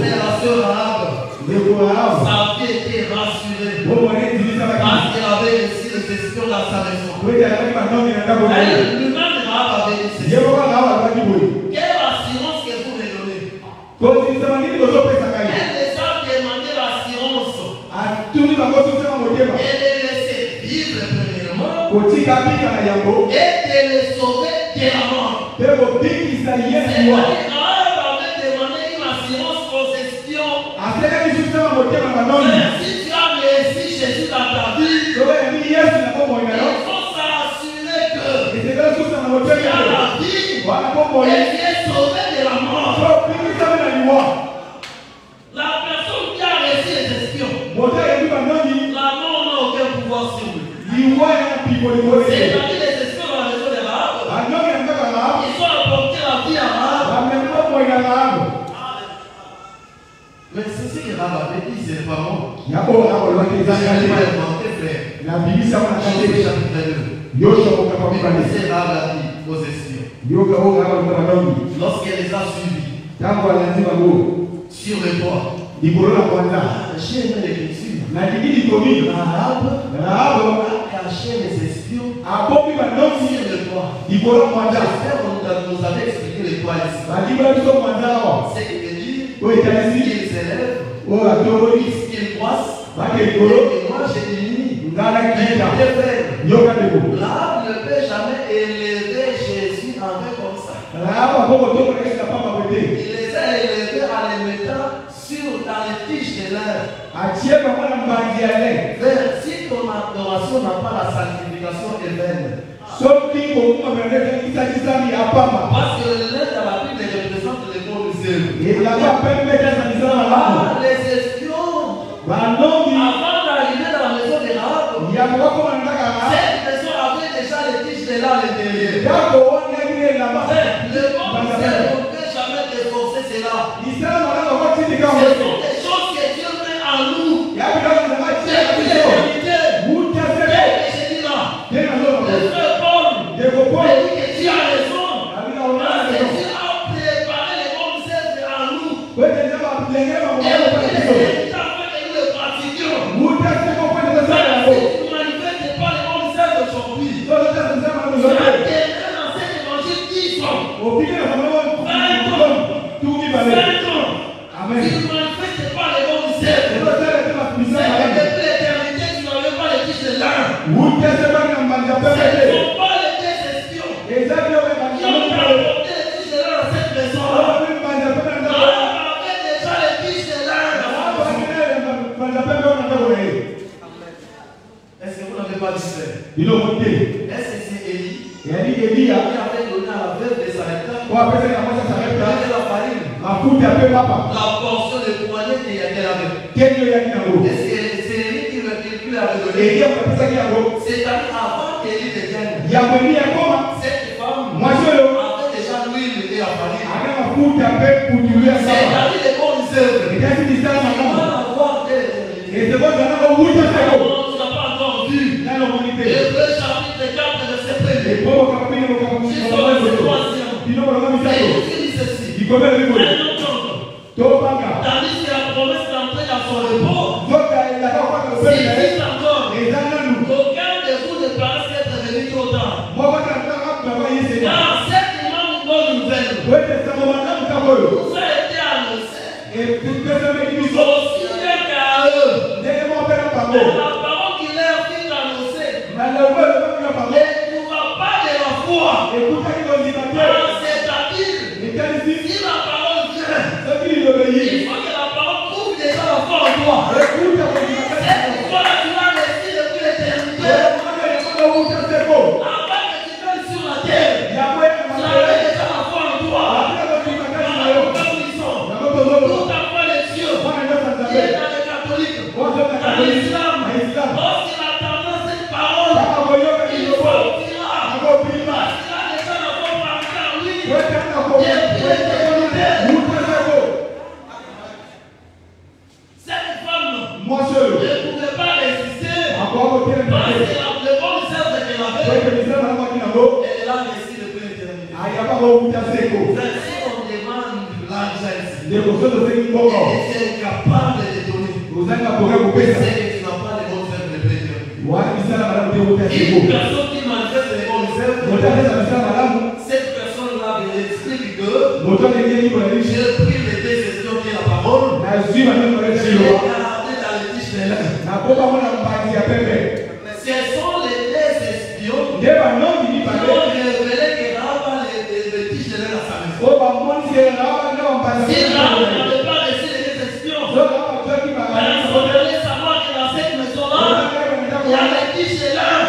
Speaker 1: La sœur arabe, sa vie était rassurée parce qu'elle avait reçu les espions dans sa maison. Lui-même avait dit ceci. Quelle assurance que vous me donnez? Elle les a demandé l'assurance. Elle les laissait vivre premièrement et de les sauver de la mort. C'est-à-dire qu'Arabe avait demandé une assurance aux espions. Si tu as réussi Jésus dans ta vie, il faut s'assurer que tu as la vie et tu es sauvé de la mort. La personne qui a reçu les espions, la mort n'a aucun pouvoir sur lui. C'est-à-dire les espions dans la maison des Arabes, ils ont apporté la vie à Arabe. Mais c'est ce que Arabe avait dit, c'est pas moi. Je n'ai pas inventé, frère. Chapitre 2. C'est Arabe a dit aux espions. Lorsqu'elle les a suivis sur le toit, j'ai aimé l'écriture. Arabe a caché les espions sur le toit. J'espère que nous avez expliqué le toit ici. C'est qu'il dit qu'ils s'élèvent, qu'ils croissent, et moi j'ai dit, l'Arabe ne peut jamais élever Jésus en vrai comme ça. Il les a élevés en les mettant dans les tiges de l'air. Si ton adoration n'a pas la sanctification est vaine. Parce que le lait dans la Bible représente les bons musées. Les espions, avant d'arriver dans la maison des Arabes, cette maison avait déjà les tiges de l'air à l'intérieur. Le bon musée ne peut jamais déforcer cela. Ce sont des choses que Dieu met en nous. Depuis l'éternité. J'ai dit là. Le frère Paul dit que tu as raison. Parce que Dieu a préparé les bonnes œuvres en nous. Et puis il a fait que nous le pratiquions. Si tu ne manifestes pas les bonnes œuvres aujourd'hui, tu as gagné dans cet évangile 10 ans. 20 ans. 20 ans. Si tu ne manifestes pas les bonnes œuvres, c'est que depuis l'éternité, tu n'avais pas les tiges de l'âme. Ce ne sont pas les deux espions qui ont apporté les tiges de l'âme dans cette maison-là. Avec déjà les tiges de l'âme dans cette maison. Est-ce que vous n'avez pas dit ça? Est-ce que c'est Élie qui avait donné à la veuve de Sarepta la farine, la portion de poignée qu'elle avait? Est-ce que c'est Élie qui lui avait donné? C'est-à-dire avant qu'Élie devienne, cette femme avait déjà l'huile et la farine. C'est-à-dire les bonnes œuvres. Tu vas avoir des
Speaker 2: Tandis que la promesse d'entrer dans son repos, c'est encore. Aucun de vous ne pense être venu trop tard. Car cette bonne nouvelle vous a été annoncée aussi bien qu'à eux. Mais la parole qui leur fut annoncée ne trouva pas de la foi. C'est-à-dire, si la parole vient, il faut que la parole trouve déjà la foi en toi. Cette foi, tu l'as laissée depuis l'éternité. Avant que tu viennes sur la terre, tu avais déjà la foi en toi. Tout ta foi les cieux, qui est dans les catholiques, dans l'islam, lorsqu'il attendait cette parole, il sortira. Parce qu'il a déjà la foi par lui. Depuis l'éternité. Cette femme ne pouvait pas résister. Parce que le bon sœur qu'elle avait, elle a réussi depuis l'éternité. Si on demande l'agence, et tu es capable de te donner, c'est que tu n'as pas de bonne sœur de l'éternité. Une personne qui manifeste les bonnes sœurs, cette personne-là explique que j'ai pris les décisions qui est la parole, j'ai gardé dans les tiges de l'air. Ce sont les deux espions qui ont révélé que Rahab a les tiges de l'air à sa maison. Si Rahab n'avait pas laissé les deux espions, elle voulait savoir que dans cette maison-là, il y a les tiges de l'air.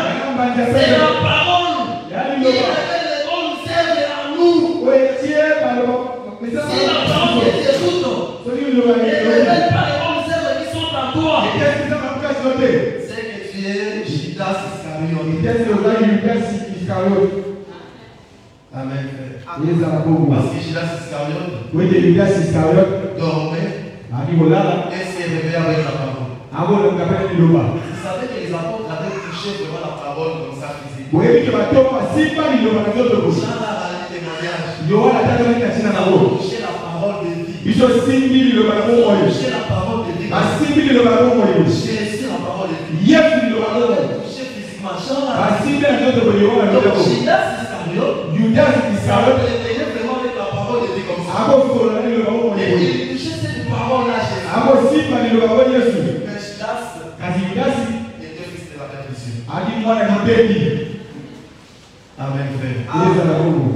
Speaker 2: C'est la parole qui révèle les bonnes sœurs à nous. Si la parole que tu écoutes ne révèle pas les bonnes sœurs qui sont en toi, c'est que tu es Judas Iscariote. Amen. Parce que Judas Iscariote dormait et s'est réveillé avec la parole. Vous savez que les apôtres avaient touché vraiment la parole comme ça physiquement. Jean a rendu témoignage. Ils ont touché la parole de vie. Ils ont touché la parole de vie. J'ai reçu la parole de vie. Touché physiquement. Jean a Judas Iscariote était vraiment avec la parole de vie comme ça. Et il touchait cette parole-là chez lui. Mais Judas était fils de la perdition. Amen, frère.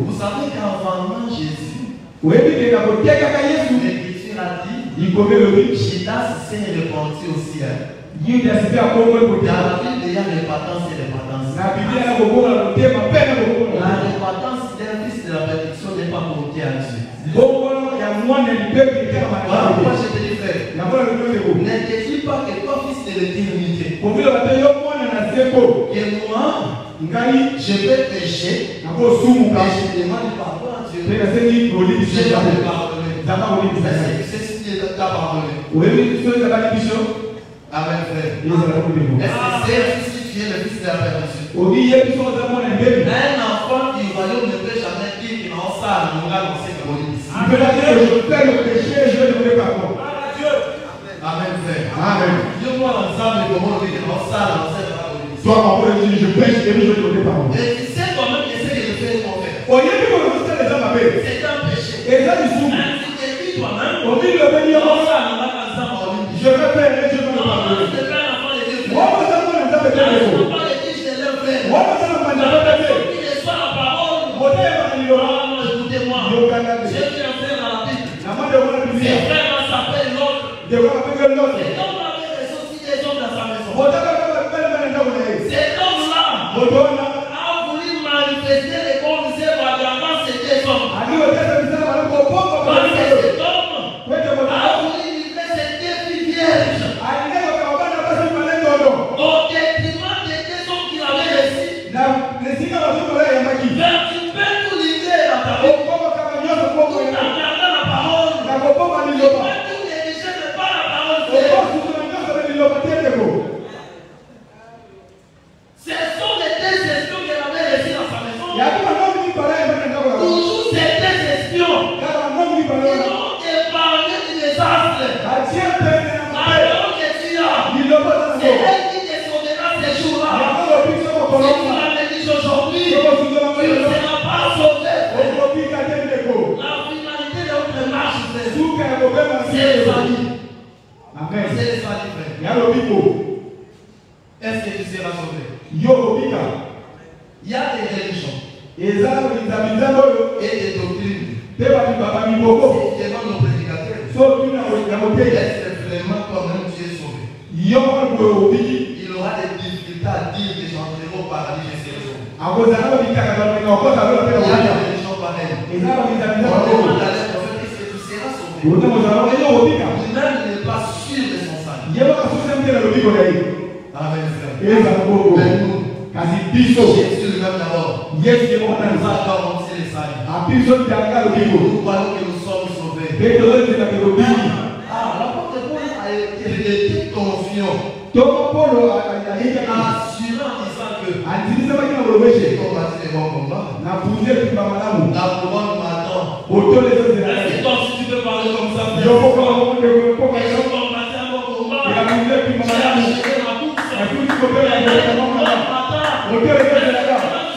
Speaker 2: Vous savez qu'avant Jésus, l'Écriture a dit, Judas s'est répandu au ciel. Dans la Bible, il y a répentance et répentance. La répentance d'un fils de la bénédiction n'est pas comptée à Dieu. Pourquoi je te dis, frère, ne te dis pas que toi, fils de l'éternité, que moi, je vais pécher, et je demande pardon à Dieu. Je vais te pardonner. C'est ce qui est ta pardonné. Amen, frère. Est-ce que c'est tu es le fils de la perdition? Un enfant du royaume ne peut jamais dire qu'il n'a pas à nous annoncer que vous êtes ici. Amen, frère. Amen. Dieu-moi ensemble comment on dit qu'il n'a pas à annoncer que vous êtes ici. Et tu sais toi-même que c'est que je fais mon frère. C'est un péché. Ainsi que lui toi-même, je vais faire les choses. Cet homme-là a voulu manifester les bonnes œuvres dans ces deux hommes. Parce que cet homme a voulu livrer ces deux filles vierges au détriment des deux hommes qu'il avait laissés. Mais tu peux tout livrer à ta vie. Tout en gardant la parole. Tu peux tout négliger, mais pas la parole.
Speaker 1: qui fait. Est-ce que tu seras sauvé? Il y a des religions et des doctrines. C'est devant nos prédicateurs. Est-ce que vraiment toi-même tu es sauvé? Il aura des difficultés à dire que j'entrerai au paradis, je serai sauvé. Il y a des religions pareilles. Est-ce que tu seras sauvé? Lui-même n'est pas sûr de son salut. Amen, frère. Mais nous, Jésus lui-même d'abord, nous avons annoncé le salut. Nous croyons que nous sommes sauvés. L'apôtre Paul a été confiant, assurant en disant que j'ai combattu les bons combats. La couronne m'attend. Est-ce que toi aussi tu peux parler comme ça? J'ai combattu un bon combat. J'ai achevé ma course. La couronne m'attend. Tu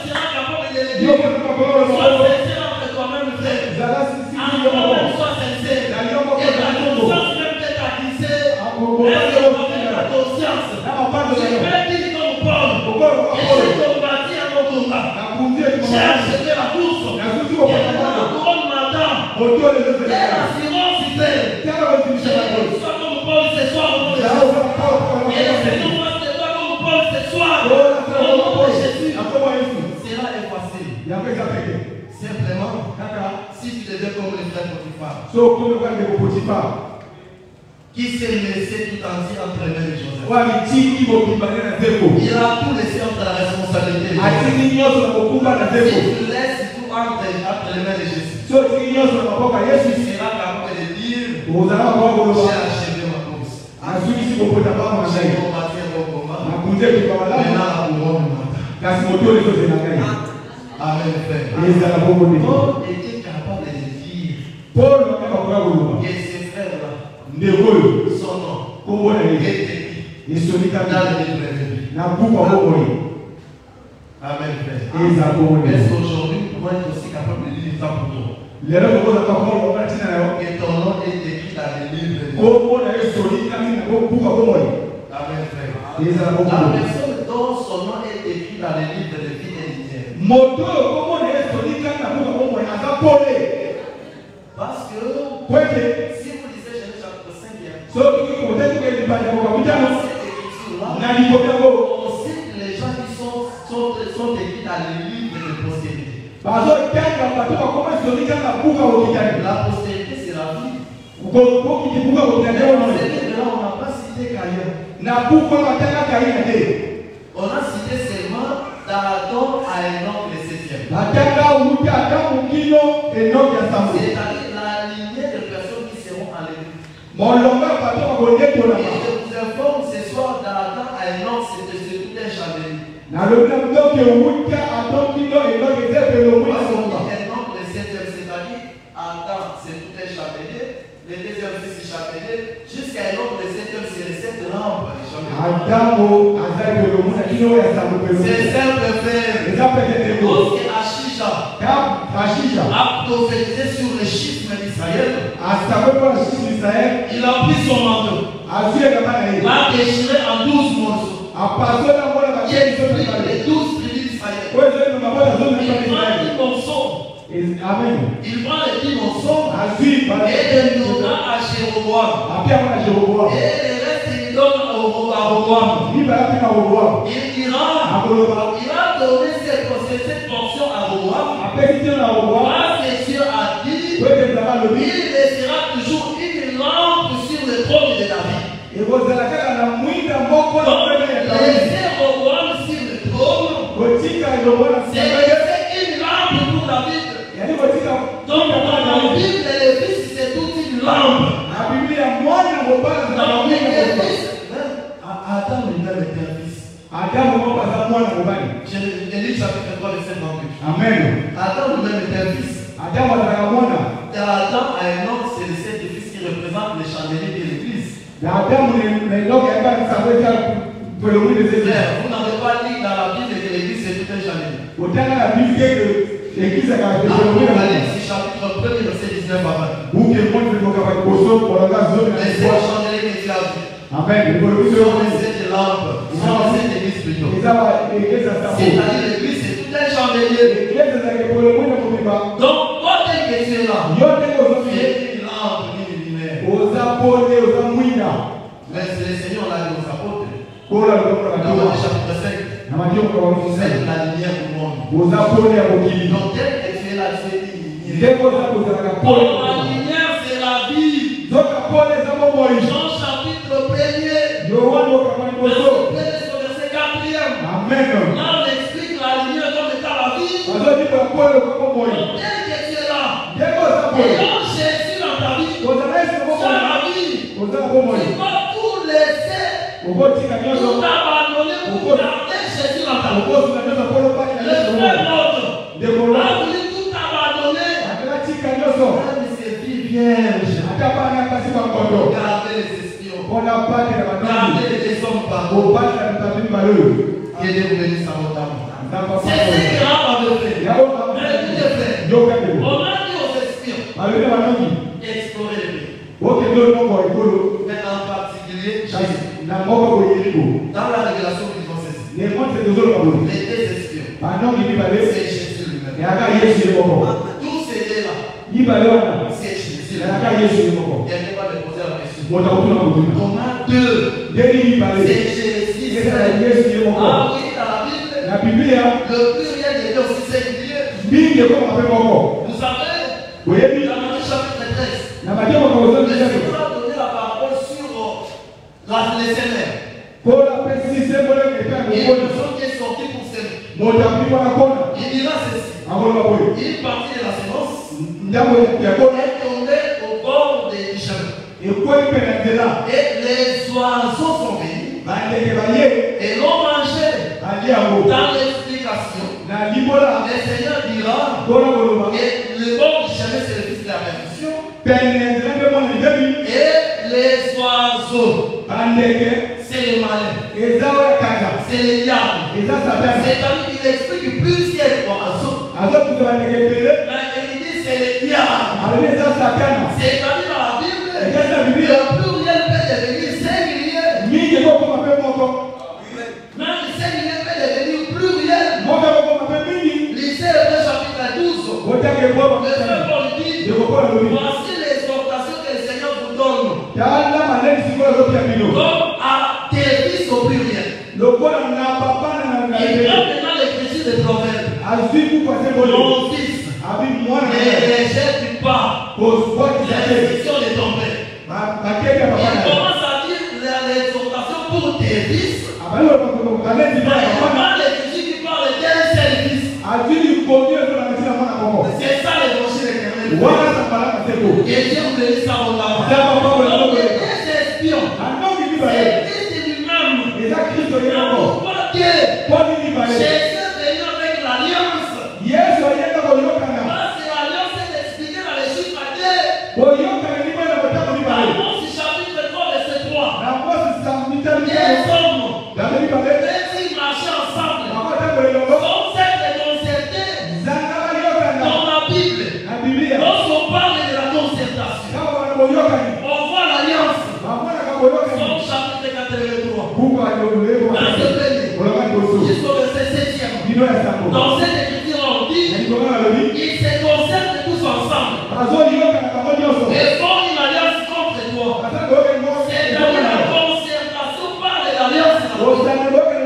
Speaker 1: seras capable de le dire. Sois sincère entre toi-même, frère. Toi-même, sois sincère. Et ta conscience même peut-être accusée. Est-ce que tu connais ta conscience? Je peux dire comme Paul. J'ai combattu un bon combat. J'ai achevé la course. Et la couronne m'attend. Et l'assurance est telle. Sois comme Paul ce soir au nom de Jésus. Et laissez-nous de toi comme Paul ce soir au nom de Jésus. Cela est facile. Simplement, si tu deviens comme le frère Potiphar, qui s'est laissé tout entier entre les mains de Joseph. Il a tout laissé entre la responsabilité de Joseph. Si tu laisses tout entre les mains de Jésus, tu seras capable de dire, j'ai achevé ma course. J'ai combattu un bon combat. Maintenant la couronne m'attend. Amen, frère. Paul était capable de dire que ses frères-là, son nom est écrit dans le livre de vie. Amen, frère. Est-ce qu'aujourd'hui, nous pouvons être aussi capables de dire ça pour toi? Que ton nom est écrit dans le livre de vie. Amen, frère. La personne dont son nom est écrit dans le livre de vie est l'Éternel. Parce que si vous lisez Genèse chapitre 5, dans cette écriture-là, on cite les gens qui sont écrits dans le livre de postérité. La postérité, c'est la vie. On n'a pas cité Caïn. On a cité seulement d'Adam à Enoch le 7e. C'est-à-dire la lignée de personnes qui seront enlevées. Et je vous informe ce soir d'Adam à Enoch, c'était tout un chandelier. Parce qu'on dit Enoch le 7e, c'est-à-dire Adam, c'est tout un chandelier. Le deuxième fils du chandelier, jusqu'à Enoch le 7e, c'est les 7 lampes du chandelier. C'est simple, frère. Lorsque Achisha a prophétisé sur le schisme d'Israël, il a pris son manteau, l'a déchiré en 12 morceaux. Il a pris les 12 tribus d'Israël. Il prend les morceaux. Il prend les 10 morceaux et les donnera à Jéroboam. Et les restes, il donne à Roboam. Il dira, il a donné cette portion à Roboam. Parce que Dieu a dit, il laissera toujours une lampe sur le trône de David. Donc, laisser Roboam sur le trône, c'est laisser une lampe pour David. Donc, dans la Bible, les fils, c'est toute une lampe. Dans les fils, Adam lui-même était un fils. Élie chapitre 3, verset 28.
Speaker 2: Amen.
Speaker 1: Adam lui-même était un fils. Adam à Enoch, c'est le sept fils qui représente les chandeliers de l'église. Frère, vous n'avez pas dit dans la Bible que l'église c'est tout un chandelier. Apocalypse chapitre 1, verset 19 à 20. Mais c'est le chandelier que Dieu a vu.
Speaker 2: Amen.
Speaker 1: Ils ont laissé des lampes. Ils ont laissé des églises plutôt. C'est-à-dire l'église, c'est tout un chandelier. Donc, quand tu es là, tu es une lampe, une lumière. Mais c'est le Seigneur l'a dit aux apôtres. Dans Matthieu chapitre 5. Vous êtes la lumière du monde. Donc, dès que tu es là, tu es une lumière. La lumière, c'est la vie. Jean chapitre 1er. Verset 4e. Là, on explique la lumière comme étant la vie. Donc, dès que tu es là, ayant Jésus dans ta vie, tu as la vie. Tu vas tout laisser, tout abandonner pour garder Jésus dans ta vie. Le frère l'autre a voulu tout abandonner. Mais c'est vie vierge. Gardez les espions. Gardez les désordres. Et Dieu vous bénisse à votre âme. C'est ce que Rahab avait fait. Mais Dieu fait. On a dit aux espions explorer le pays. Mais en particulier, Jésus. Dans la révélation qu'ils ont saisi, les deux espions, c'est Jésus lui-même. Tous ces deux-là, c'est Jésus lui-même. Il n'y a pas de poser la question. Thomas 2, c'est Jésus. Ah oui, dans la Bible, le pluriel était aussi singulier. Vous savez, dans Matthieu chapitre 13, le Seigneur a donné la parole sur les sénères. Il y a une personne qui est sortie pour s'aimer. Il dira ceci. Il partit de la sémence. Il est tombé au bord du chemin. Et les oiseaux sont venus. Et l'ont mangé. Dans l'explication, le Seigneur dira que le bord du chemin, c'est le fils de la perdition. Et les oiseaux, c'est les malins. C'est les diables. C'est-à-dire qu'il explique plusieurs oiseaux. Mais il dit c'est les diables. C'est-à-dire dans la Bible, le pluriel peut devenir singulier. Même le singulier peut devenir pluriel. Lisez le chapitre 12. Le frère Paul dit, voici l'exhortation que le Seigneur vous donne. Comme à tes fils au pluriel. Et maintenant l'écriture des proverbes. Mon fils, ne rejette pas l'instruction de ton père. Il commence à dire l'exhortation pour tes fils. Maintenant l'écriture qui parle d'un seul fils. C'est ça l'évangile éternel. Et Dieu vous bénisse à votre âme. Donc les espions, c'est lui-même. Pourquoi Jésus venu avec l'alliance? Parce que l'alliance est expliquée dans les chiffres 2. Amos chapitre 3 verset 3. Les hommes, même s'ils marchaient ensemble, sont certes concertés dans la Bible. Lorsqu'on parle de la concertation, on voit l'alliance. Somme chapitre 83. Verset 1er. Jusqu'au verset 7e. Dans cette écriture, on dit ils se concertent tous ensemble et font une alliance contre toi. C'est-à-dire la concertation par l'alliance. Donc, après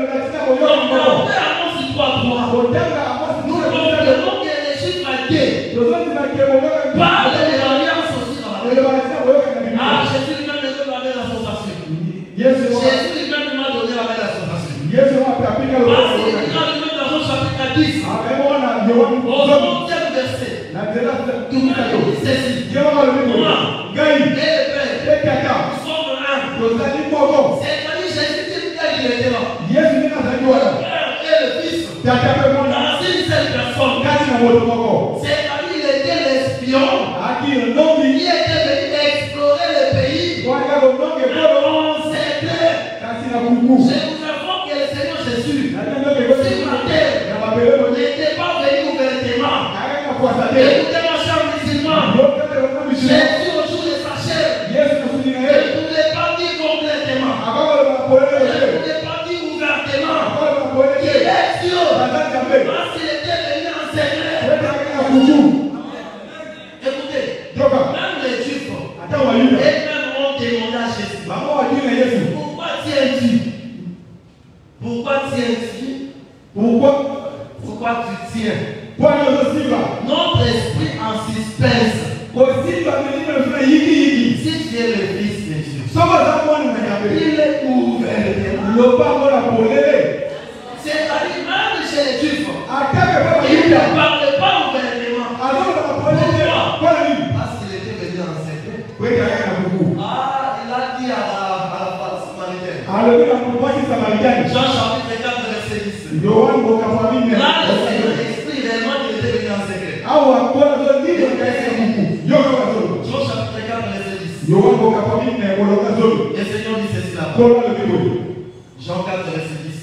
Speaker 1: Amos 3:3, nous comprenons que les chiffres 2 parlent de l'alliance aussi dans la Bible. Ah, Jésus lui-même me donne la belle association. Jésus lui-même m'a donné la belle association. Parce qu'il dit dans Jean chapitre 10, au 11e verset, tout le monde dit ceci. Moi et le Père, nous sommes un. C'est-à-dire Jésus dit qu'il était là. Le Père et le Fils, dans une seule personne. C'est-à-dire il était l'espion qui était venu explorer le pays. Je vous informe que le Seigneur Jésus, sur la terre, n'était pas venu ouvertement. Écoutez-moi, chers musulmans, Jésus au jour de sa chair, il ne pouvait pas dire complètement. pas dire ouvertement qu'il est Dieu. Parce qu'il était venu en secret. Écoutez, même les Juifs, eux-mêmes ont demandé à Jésus. Pourquoi tiens-tu? Pourquoi tiens-tu? Pourquoi tu tiens? Notre esprit en suspense. Si tu es le fils de Dieu, il est ouvertement. C'est-à-dire même chez les Juifs, il ne parlait pas ouvertement. Pourquoi? Parce qu'il était venu en secret. Ah, il a dit à la Samaritaine. Jean chapitre 4, verset 10. Là, le Seigneur explique réellement qu'il était venu en secret. Jean chapitre 4, verset 10. Le Seigneur dit ceci là. Jean 4, verset 10.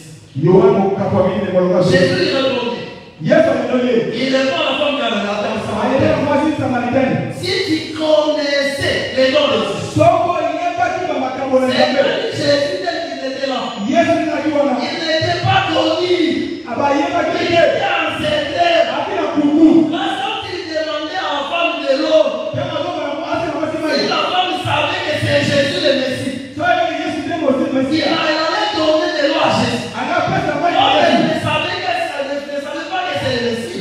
Speaker 1: Jésus lui répondit. Il répond à la femme qui a regardé en Samaritaine. Si tu connaissais les dons de Dieu, Jésus tel qu'il était là, il n'était pas connu. Il était en secret. Lorsqu'il demandait à la femme de l'eau, si la femme savait que c'est Jésus le Messie, il allait donner de l'eau à Jésus. Elle ne savait pas que c'est le Messie.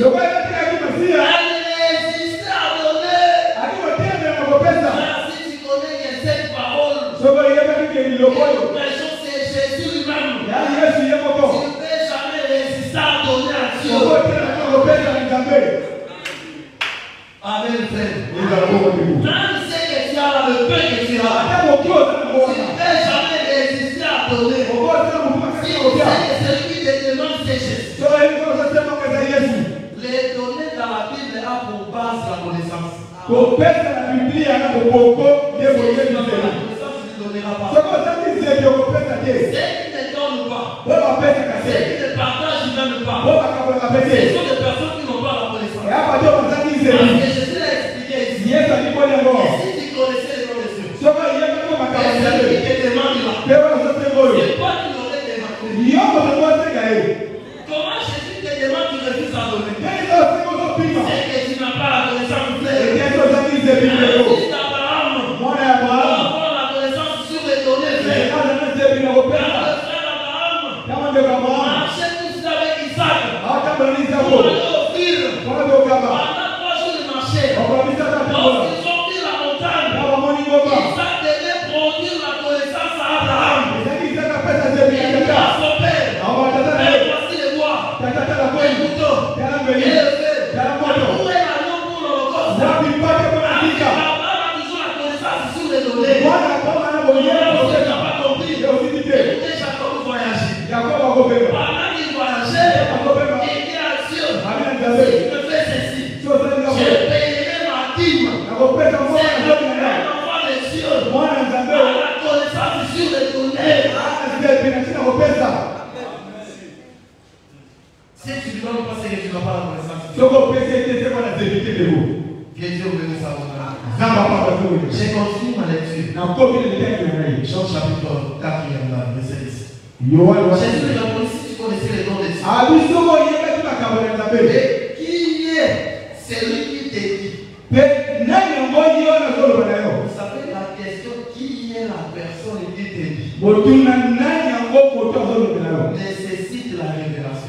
Speaker 1: Elle insistait à donner. Si tu connais que cette parole, c'est Jésus lui-même. Tu ne peux jamais résister à donner à Dieu. Amen, frère. Même si tu as le peu que tu as, tu ne peux jamais résister à donner. Si tu sais que celui qui te demande c'est Jésus. Les données dans la Bible a pour base la connaissance. La connaissance ne donnera pas. Ceux qui ne donnent pas, ceux qui ne partagent même pas, ce sont des personnes qui n'ont pas la connaissance. Parce que Jésus l'a expliqué ici. Et si tu connaissais les noms de Dieu, et celui qui te demande là, c'est toi qui l'aurais demandé. Comment Jésus te demande, tu refuses à donner? C'est que tu n'as pas la connaissance pleine. Si Abraham avoir la connaissance sur les données pleines, quand le frère Abraham marchait tout seul avec Isaac pour aller offrir pendant 3 jours de marché. Lorsqu'ils ont pris la montagne, Isaac devait produire la connaissance à Abraham. Il dit à son père, voici les bois, le couteau, et le feu. Où est l'agneau pour l'holocauste? Abraham a toujours la connaissance sur les données. Il n'a pas compris. Écoutez, Jacob voyageait. Pendant qu'il voyageait, il dit à Dieu, si tu me fais ceci, je payerai ma dîme. C'est un enfant de Dieu. A la connaissance sur les données. Si tu ne donnes pas ce que tu n'as pas la connaissance, que Dieu bénisse à vous. J'ai continué ma lecture. Jean chapitre 4, verset 10. Jésus lui a dit, si tu connaissais les noms de Dieu, qui est celui qui te dit? Vous savez la question, qui est la personne qui te dit? Nécessite la révélation.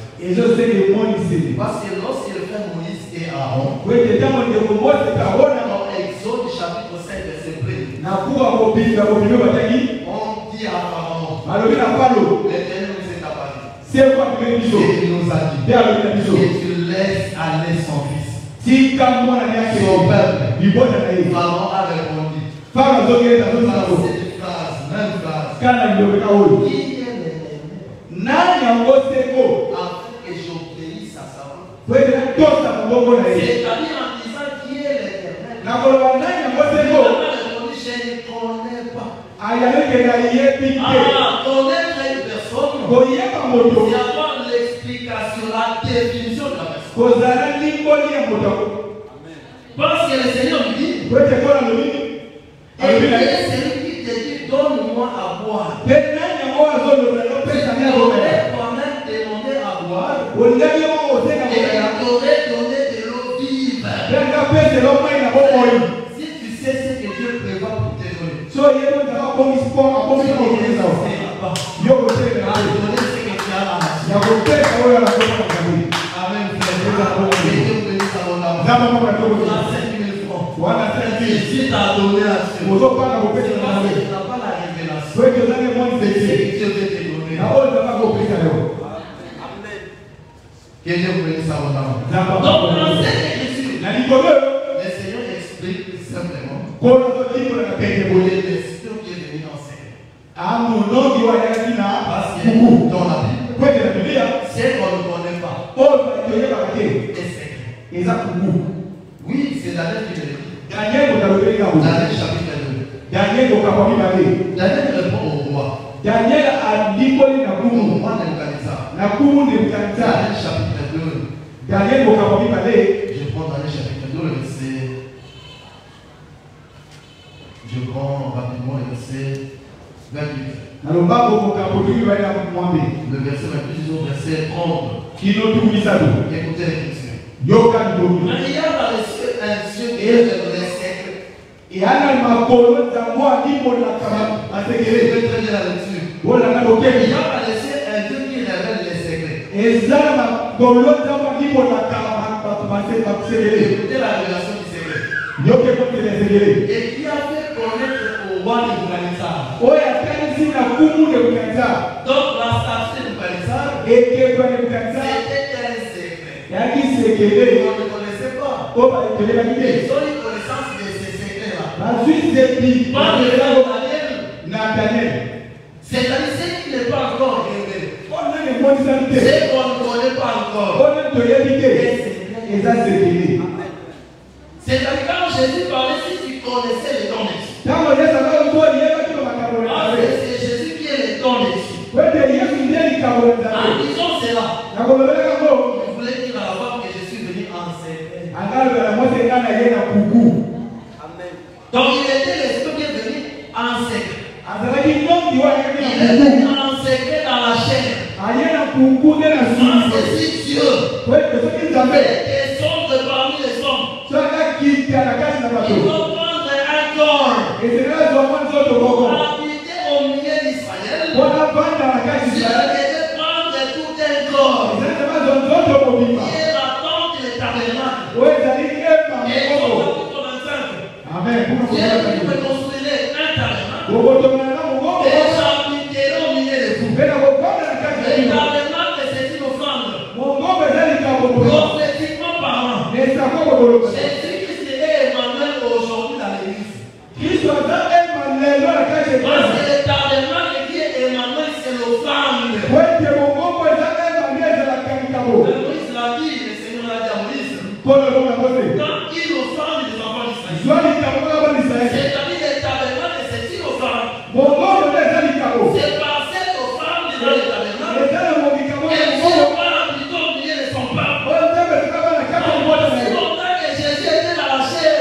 Speaker 1: Parce que lorsqu'il fait Moïse et Aaron, dans Exode chapitre 5, verset 1, on dit à Pharaon, l'Éternel nous est apparu. Et il nous a dit, et tu laisses aller son fils. Son peuple. Pharaon a répondu. Cette phrase, même phrase. Qui est l'Éternel? Afin que j'obéisse à sa voix. C'est-à-dire en disant qui est l'Éternel. Je ne connais pas. Connaître une personne, c'est avoir l'explication, la définition de la personne. Parce que le Seigneur lui dit, et celui qui te dit, donne-moi à boire. Amen. Que Dieu bénisse abondamment. On a 5 000 francs. Si tu as donné à Dieu, tu n'as pas la révélation. C'est ce que Dieu veut te donner. Que Dieu bénisse abondamment. Donc, dans cette écriture, le Seigneur explique simplement pour les questions qui est venu enseigner. Parce qu'il est dans la Bible. Si on ne connaît pas, c'est secret. Oui, c'est Daniel qui le dit. Daniel chapitre 2. Daniel répond au roi.
Speaker 2: Daniel a dit
Speaker 1: Au roi Nebuchadnezzar. Daniel chapitre 2.
Speaker 2: Daniel
Speaker 1: Je prends Daniel chapitre 2, le verset. Je prends rapidement le verset 28. Le verset 28 jusqu'au verset 30. Écoutez l'écriture. Mais il y a dans les cieux un Dieu qui est les secrets. Je vais traiter la lecture. Il y a dans les cieux un Dieu qui révèle les secrets. Écoutez la révélation du secret. Et qui a fait connaître au roi Nebuchadnezzar. Donc la statue de Nebuchadnezzar, c'était un secret. On ne connaissait pas. Ils ont une connaissance de ces secrets-là. Pas de Daniel. C'est-à-dire ce qui n'est pas encore révélé. C'est qu'on ne connaît pas encore. C'est-à-dire quand Jésus parlait, si tu connaissais les dons de Dieu. C'est Jésus qui est le don de Dieu. En disant cela, il voulait dire à la femme que je suis venu en secret. Donc il était l'esprit qui est venu en secret. Il est venu en secret dans la chair. C'est Dieu. Il sonde parmi les hommes. Il faut prendre un corps. Habiter au milieu d'Israël. Je devais prendre tout un corps. Qui est la tente et le tabernacle. Et au chapitre 25. Dieu me construisait un tabernacle. Et j'habiterai au milieu de vous. Le tabernacle, c'est une offrande. Prophétiquement parlant. Jésus-Christ est Emmanuel aujourd'hui dans l'église. Parce que le tabernacle qui est Emmanuel, c'est l'offrande. Moïse l'a dit, le Seigneur l'a dit à Moïse. Quand il offrande les enfants d'Israël, c'est-à-dire le tabernacle, c'est une offrande. C'est par cette offrande dans le tabernacle que Dieu parle plutôt au milieu de son peuple. Si longtemps que Jésus était dans la chair,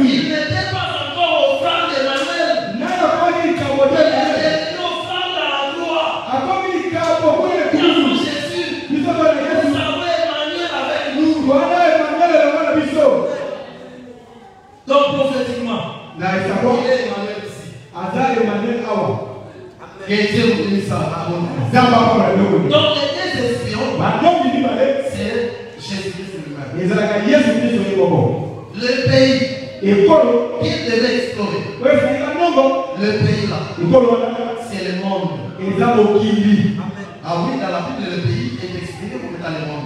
Speaker 1: il n'était pas encore offrande d'Emmanuel. Il était une offrande à la gloire. Quand Jésus, nous avons Emmanuel avec nous. Donc prophétiquement, il est Emmanuel ici. Que Dieu vous bénisse abondamment. Donc les deux espions, c'est Jésus-Christ lui-même. Le pays qu'il devait explorer, le pays là, c'est le monde. Ah oui, dans la Bible, le pays est expliqué comme étant le monde.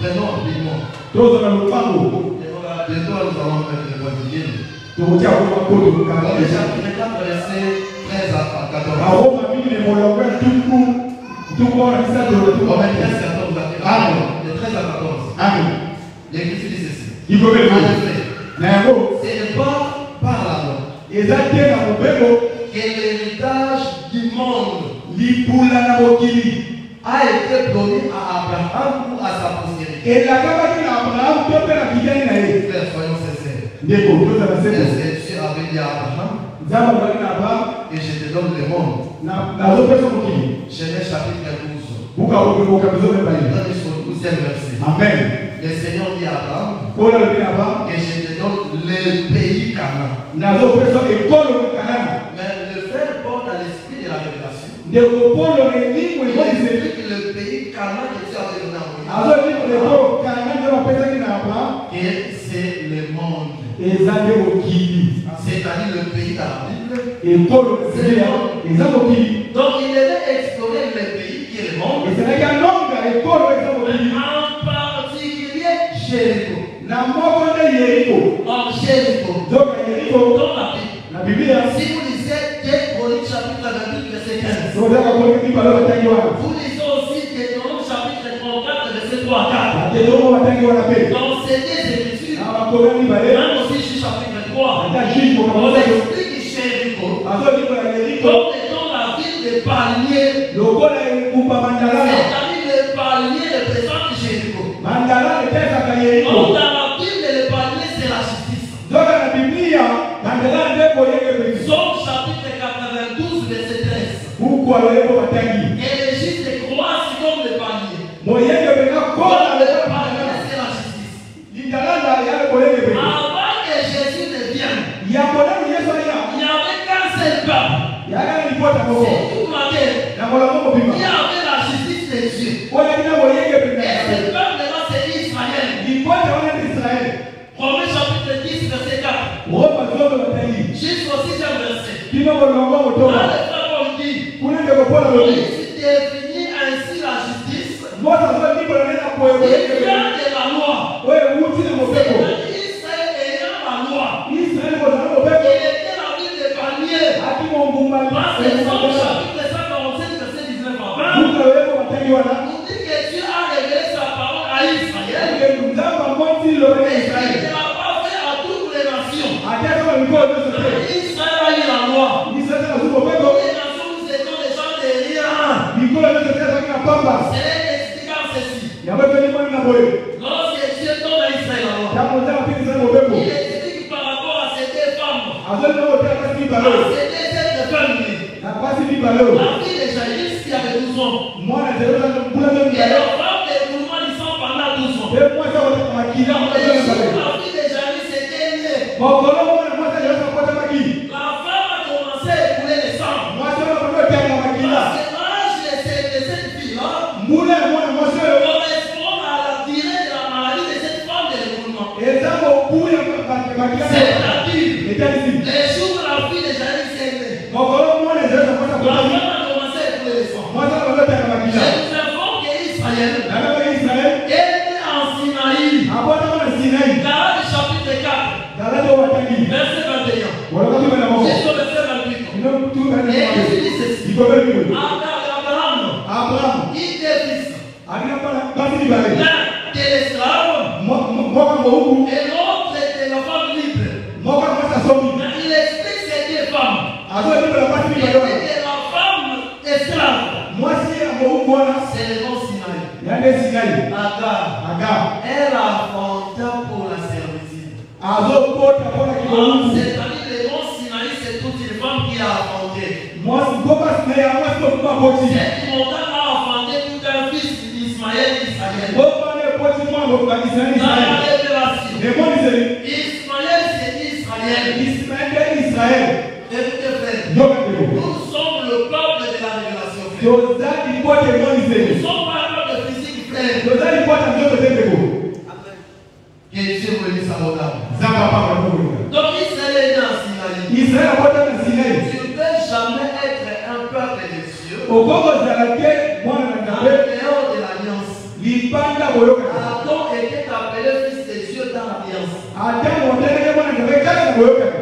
Speaker 1: Prenons rapidement. Bientôt, nous allons mettre le quotidien. Dans le chapitre 4, verset 13 à 14. Romains 13, 14. Amen. De 13 à 14. Amen. L'Écriture dit ceci. En effet, c'est le pas par la loi que l'héritage du monde a été donné à Abraham ou à sa postérité. Frère, soyons sincères. Est-ce que Dieu avait dit à Abraham et je te donne le monde? Genèse chapitre 12. Dans le 12e verset. Amen. Le Seigneur dit à Abraham et je te donne le pays Canaan. Mais le frère porte à l'esprit de la révélation.
Speaker 2: de kopolo elingo
Speaker 1: Il
Speaker 2: ekozise
Speaker 1: explique que le pays Canaan que Dieu avait donné à Moïse,
Speaker 2: azolimo leko kana nde bapesaki na Abraham
Speaker 1: que c'est le monde.
Speaker 2: eza nde mokili
Speaker 1: C'est-à-dire le pays dans la Bible.
Speaker 2: ekolo eza mokili
Speaker 1: Donc il devait explorer le pays qui est le monde.
Speaker 2: ezalaki anonga ekolo eza mokili
Speaker 1: En particulier Jéricho.
Speaker 2: na moko nde yeriko
Speaker 1: En Jéricho.
Speaker 2: zoka yeriko
Speaker 1: Dans la Bible.
Speaker 2: na biblia
Speaker 1: Si vous lisez 2 Chroniques chapitre 28 verset 15.
Speaker 2: sozaka koleki balo batangi wana
Speaker 1: Vous lisez aussi Deutéronome chapitre 34 verset 3 à 4.
Speaker 2: batelomo batangi wana mpe
Speaker 1: Dans ces deux écritures,
Speaker 2: na bakomani bale
Speaker 1: même aussi sur chapitre 3,
Speaker 2: ata juge
Speaker 1: on
Speaker 2: mokamoko
Speaker 1: explique Jéricho
Speaker 2: azolikola yeriko
Speaker 1: comme étant la ville des palmiers.
Speaker 2: lokola ekupa mandalala
Speaker 1: C'est-à-dire les palmiers représentent Jéricho.
Speaker 2: mandalala etesaka yeriko
Speaker 1: Donc dans la Bible, les palmiers c'est la justice.
Speaker 2: zoka na biblia mandalala nde boyenge peki
Speaker 1: Somme chapitre 92 verset 13.
Speaker 2: buku aloyeko batangi
Speaker 1: Et les justes croissent comme les palmiers.
Speaker 2: moyenge penga kola
Speaker 1: Comme les
Speaker 2: lokola
Speaker 1: palmiers
Speaker 2: mandalala
Speaker 1: c'est la justice.
Speaker 2: lindalala yale boyenge peki
Speaker 1: Avant que Jésus ne vienne,
Speaker 2: yakolemu yesu aya
Speaker 1: il n'y avait qu'un seul peuple.
Speaker 2: yakana lipota moko
Speaker 1: C'est tout la terre.
Speaker 2: na molamo
Speaker 1: Il
Speaker 2: mobima
Speaker 1: y avait la justice des Dieu.
Speaker 2: oyo kina boyenge
Speaker 1: Et
Speaker 2: penga
Speaker 1: ce peuple-là, c'est Israël.
Speaker 2: lipota wana ndi israeli
Speaker 1: Romains chapitre 10, verset 4.
Speaker 2: roma zobe batangi
Speaker 1: Jusqu'au 6e verset.
Speaker 2: kino molongo
Speaker 1: Là,
Speaker 2: motoba
Speaker 1: le frère Paul dit,
Speaker 2: kuna nde kopola lobi
Speaker 1: il définit ainsi la justice.
Speaker 2: moto azolikola nena
Speaker 1: Il
Speaker 2: boyenge
Speaker 1: vient de la loi.
Speaker 2: oyo wuti na mobeko
Speaker 1: C'est-à-dire Israël ayant la loi.
Speaker 2: israeli kozala
Speaker 1: Il
Speaker 2: mobeko
Speaker 1: était la ville des palmiers.
Speaker 2: aki mongumba
Speaker 1: Parce que Somme chapitre 147, verset 19 à 20,
Speaker 2: buku aloyeko batangi wana
Speaker 1: nous dit que Dieu a révélé sa parole à Israël.
Speaker 2: nzamba monti lobe
Speaker 1: Et il
Speaker 2: israeli
Speaker 1: ne l'a pas fait à toutes les nations.
Speaker 2: ateka mikolo nyonso te
Speaker 1: Israël a eu la loi.
Speaker 2: israeli azwi mobeko
Speaker 1: Les nations, nous étions des gens de rien.
Speaker 2: mikolo nyonso te azalaki na pamba
Speaker 1: C'est expliquant ceci.
Speaker 2: yango tolimoni na boye
Speaker 1: Lorsque Dieu donne à Israël la loi,
Speaker 2: ntango nzambe apikisaki mobeko
Speaker 1: il explique par rapport à ces deux femmes,
Speaker 2: azoli na kote apasi mibale
Speaker 1: à ces deux êtres familles.
Speaker 2: na pasi mibale
Speaker 1: La fille de Jaïris qui avait 12 ans.
Speaker 2: mwana zeroza mbula zo
Speaker 1: Et
Speaker 2: mibale
Speaker 1: la femme de Moulman, ils sont pendant 12 ans.
Speaker 2: pe mwasi akotaka makila
Speaker 1: Donc,
Speaker 2: mbula
Speaker 1: les
Speaker 2: zo
Speaker 1: jours,
Speaker 2: mibale
Speaker 1: la fille de Jaïris était née.
Speaker 2: mokolo mwana mwasi ayosa kotamaki
Speaker 1: La femme a commencé à écouler le sang.
Speaker 2: mwasi oyo akoki otanga makila
Speaker 1: Parce que l'âge de cette fille-là
Speaker 2: mbula ya mwana mwasi oyo
Speaker 1: correspond à la durée de la maladie de cette femme de l'écoulement.
Speaker 2: eza mobuya makila
Speaker 1: C'est-à-dire,
Speaker 2: etalisi
Speaker 1: les jours où la fille de Jaïris est née,
Speaker 2: mokolo mwana ezoyosa kota
Speaker 1: la
Speaker 2: kotami
Speaker 1: femme a commencé à écouler le sang.
Speaker 2: mwasi akoki otanga makila
Speaker 1: Nous savons qu'Israël
Speaker 2: nanga israeli
Speaker 1: était en Sinaï.
Speaker 2: abotama na sinai
Speaker 1: Galates chapitre 4,
Speaker 2: galati oyo batangi
Speaker 1: verset 21.
Speaker 2: woloka tumena moko
Speaker 1: Jusqu'au verset 28.
Speaker 2: ino tumena
Speaker 1: Et il dit ceci.
Speaker 2: ikobeli mwe
Speaker 1: Abraham,
Speaker 2: abrahamu
Speaker 1: il était fils.
Speaker 2: alina basi mibale
Speaker 1: L'un de l'esclave
Speaker 2: moka mohuku
Speaker 1: et l'autre de la femme libre.
Speaker 2: moka mwasi asomi
Speaker 1: Mais il explique ces deux femmes.
Speaker 2: azolibela basi
Speaker 1: Il dit
Speaker 2: mibale wana
Speaker 1: que la femme esclave,
Speaker 2: mwasi ya mohuku wana
Speaker 1: c'est le nom Sinaï.
Speaker 2: yande sinai
Speaker 1: Agar,
Speaker 2: aga
Speaker 1: elle affronta pour la servitude.
Speaker 2: azokota mpona kibohuku
Speaker 1: C'est-à-dire le nom Sinaï, c'est toute une femme qui a affronté.
Speaker 2: mwasi koka sinai ya mwasi kokuba boti
Speaker 1: Cette montagne a affronté tout un fils d'Ismaël, Israël.
Speaker 2: kopane boti mwana bakisani
Speaker 1: Dans la
Speaker 2: israel
Speaker 1: révélation,
Speaker 2: emoniseli
Speaker 1: Ismaël, c'est Israël.
Speaker 2: ismael israel
Speaker 1: Écoutez, frère,
Speaker 2: yokateko
Speaker 1: nous sommes le peuple de la révélation, frère.
Speaker 2: toza lipota
Speaker 1: Nous
Speaker 2: emoniseli
Speaker 1: ne sommes pas un peuple physique, frère.
Speaker 2: toza lipota nzoto tendeko
Speaker 1: Que Dieu bénisse sa bonne âme.
Speaker 2: nzambe apanga kokolinga
Speaker 1: Donc Israël est né en Sinaï.
Speaker 2: israel akota na sinai
Speaker 1: Tu ne peux jamais être un peuple de Dieu
Speaker 2: okokozala te mwana na
Speaker 1: en
Speaker 2: nzambe
Speaker 1: dehors de l'alliance.
Speaker 2: libanda boyokaka
Speaker 1: Adam était appelé fils de Dieu dans l'alliance.
Speaker 2: ata moteleke mwana nzambe kaka na boyokaka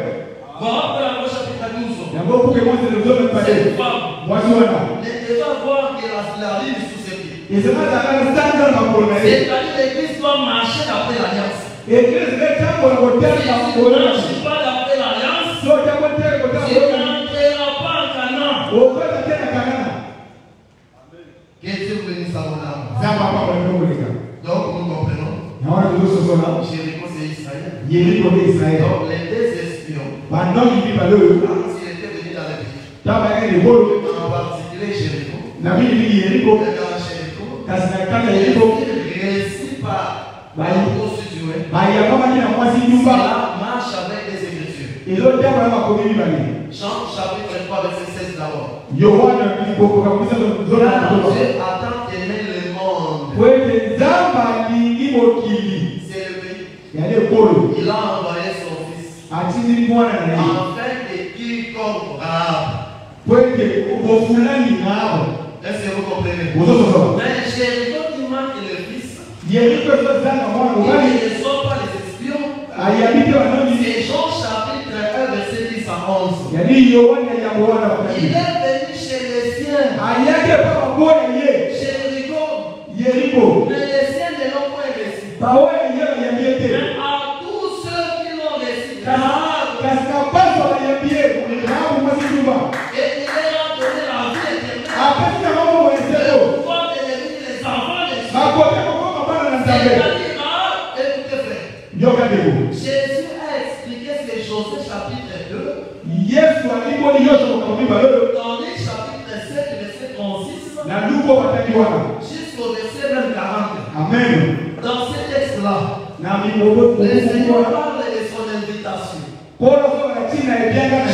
Speaker 1: Voilà pour la Gauche chapitre 12.
Speaker 2: yango opuke mwasi lozolo
Speaker 1: Cette
Speaker 2: pale
Speaker 1: femme
Speaker 2: mwasi wana
Speaker 1: ne devait avoir que la ligne sous ses pieds.
Speaker 2: ezalaka na sanza na makolo na ye
Speaker 1: C'est-à-dire l'église doit marcher d'après l'alliance.
Speaker 2: eglise etambola kotala
Speaker 1: Si tu ne
Speaker 2: makolo
Speaker 1: marches pas d'après l'alliance,
Speaker 2: soja kotala kotala
Speaker 1: tu
Speaker 2: boyokaka
Speaker 1: n'entreras pas en Canaan.
Speaker 2: okota te na kanana
Speaker 1: Que Dieu bénisse sa bonne âme.
Speaker 2: nzambe apanga kokolinga
Speaker 1: Donc nous comprenons.
Speaker 2: na wana tozososola
Speaker 1: Jéricho c'est Israël.
Speaker 2: yeriko nde israel
Speaker 1: Donc les deux espions,
Speaker 2: banongi mibale oyo
Speaker 1: quand ils étaient venus dans le pays,
Speaker 2: tabayaki libolo
Speaker 1: en particulier Jéricho,
Speaker 2: na mingimingi yeriko
Speaker 1: et dans Jéricho,
Speaker 2: kasi na kaka yeriko
Speaker 1: il réussit par la prostituée.
Speaker 2: bayakamaki na mwasi nyumba
Speaker 1: Cela marche avec les Écritures. Jean chapitre 3 verset 16 d'abord.
Speaker 2: Dieu
Speaker 1: a tant aimé le monde. C'est le pays. Il a envoyé son fils. Afin que quiconque Rahab. Est-ce que vous comprenez? Mais Jéricho qui manque le fils. Il ne reçoit pas les espions. C'est Jean chapitre 1 verset 10 à 11. Il est venu chez les siens. Jéricho. Mais les siens ne l'ont pas reçu. Mais à tous ceux qui l'ont reçu. Et il leur a donné la vie éternelle. Le pouvoir de devenir les enfants de Dieu. C'est-à-dire, écoutez frère. Jésus a expliqué ces choses au chapitre 2. Dans les chapitre 7, verset 36. Jusqu'au verset même 40.
Speaker 2: Amen.
Speaker 1: Dans ce texte-là, le Seigneur parle de son invitation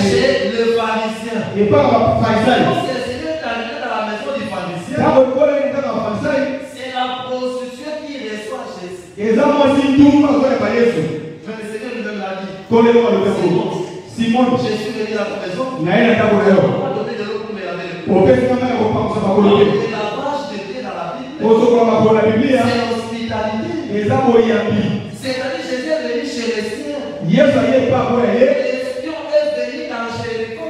Speaker 1: chez le pharisien. Quand le Seigneur est arrivé dans la maison du pharisien, c'est la prostituée qui reçoit Jésus. Mais le Seigneur lui-même l'a dit.
Speaker 2: Simon,
Speaker 1: Je suis venu à ta maison. On m'a donné de l'eau pour me laver le cou. Le lavage de pied dans la Bible, c'est l'hospitalité. C'est-à-dire Jésus est venu chez les siens. L'espion est venu dans Jéricho.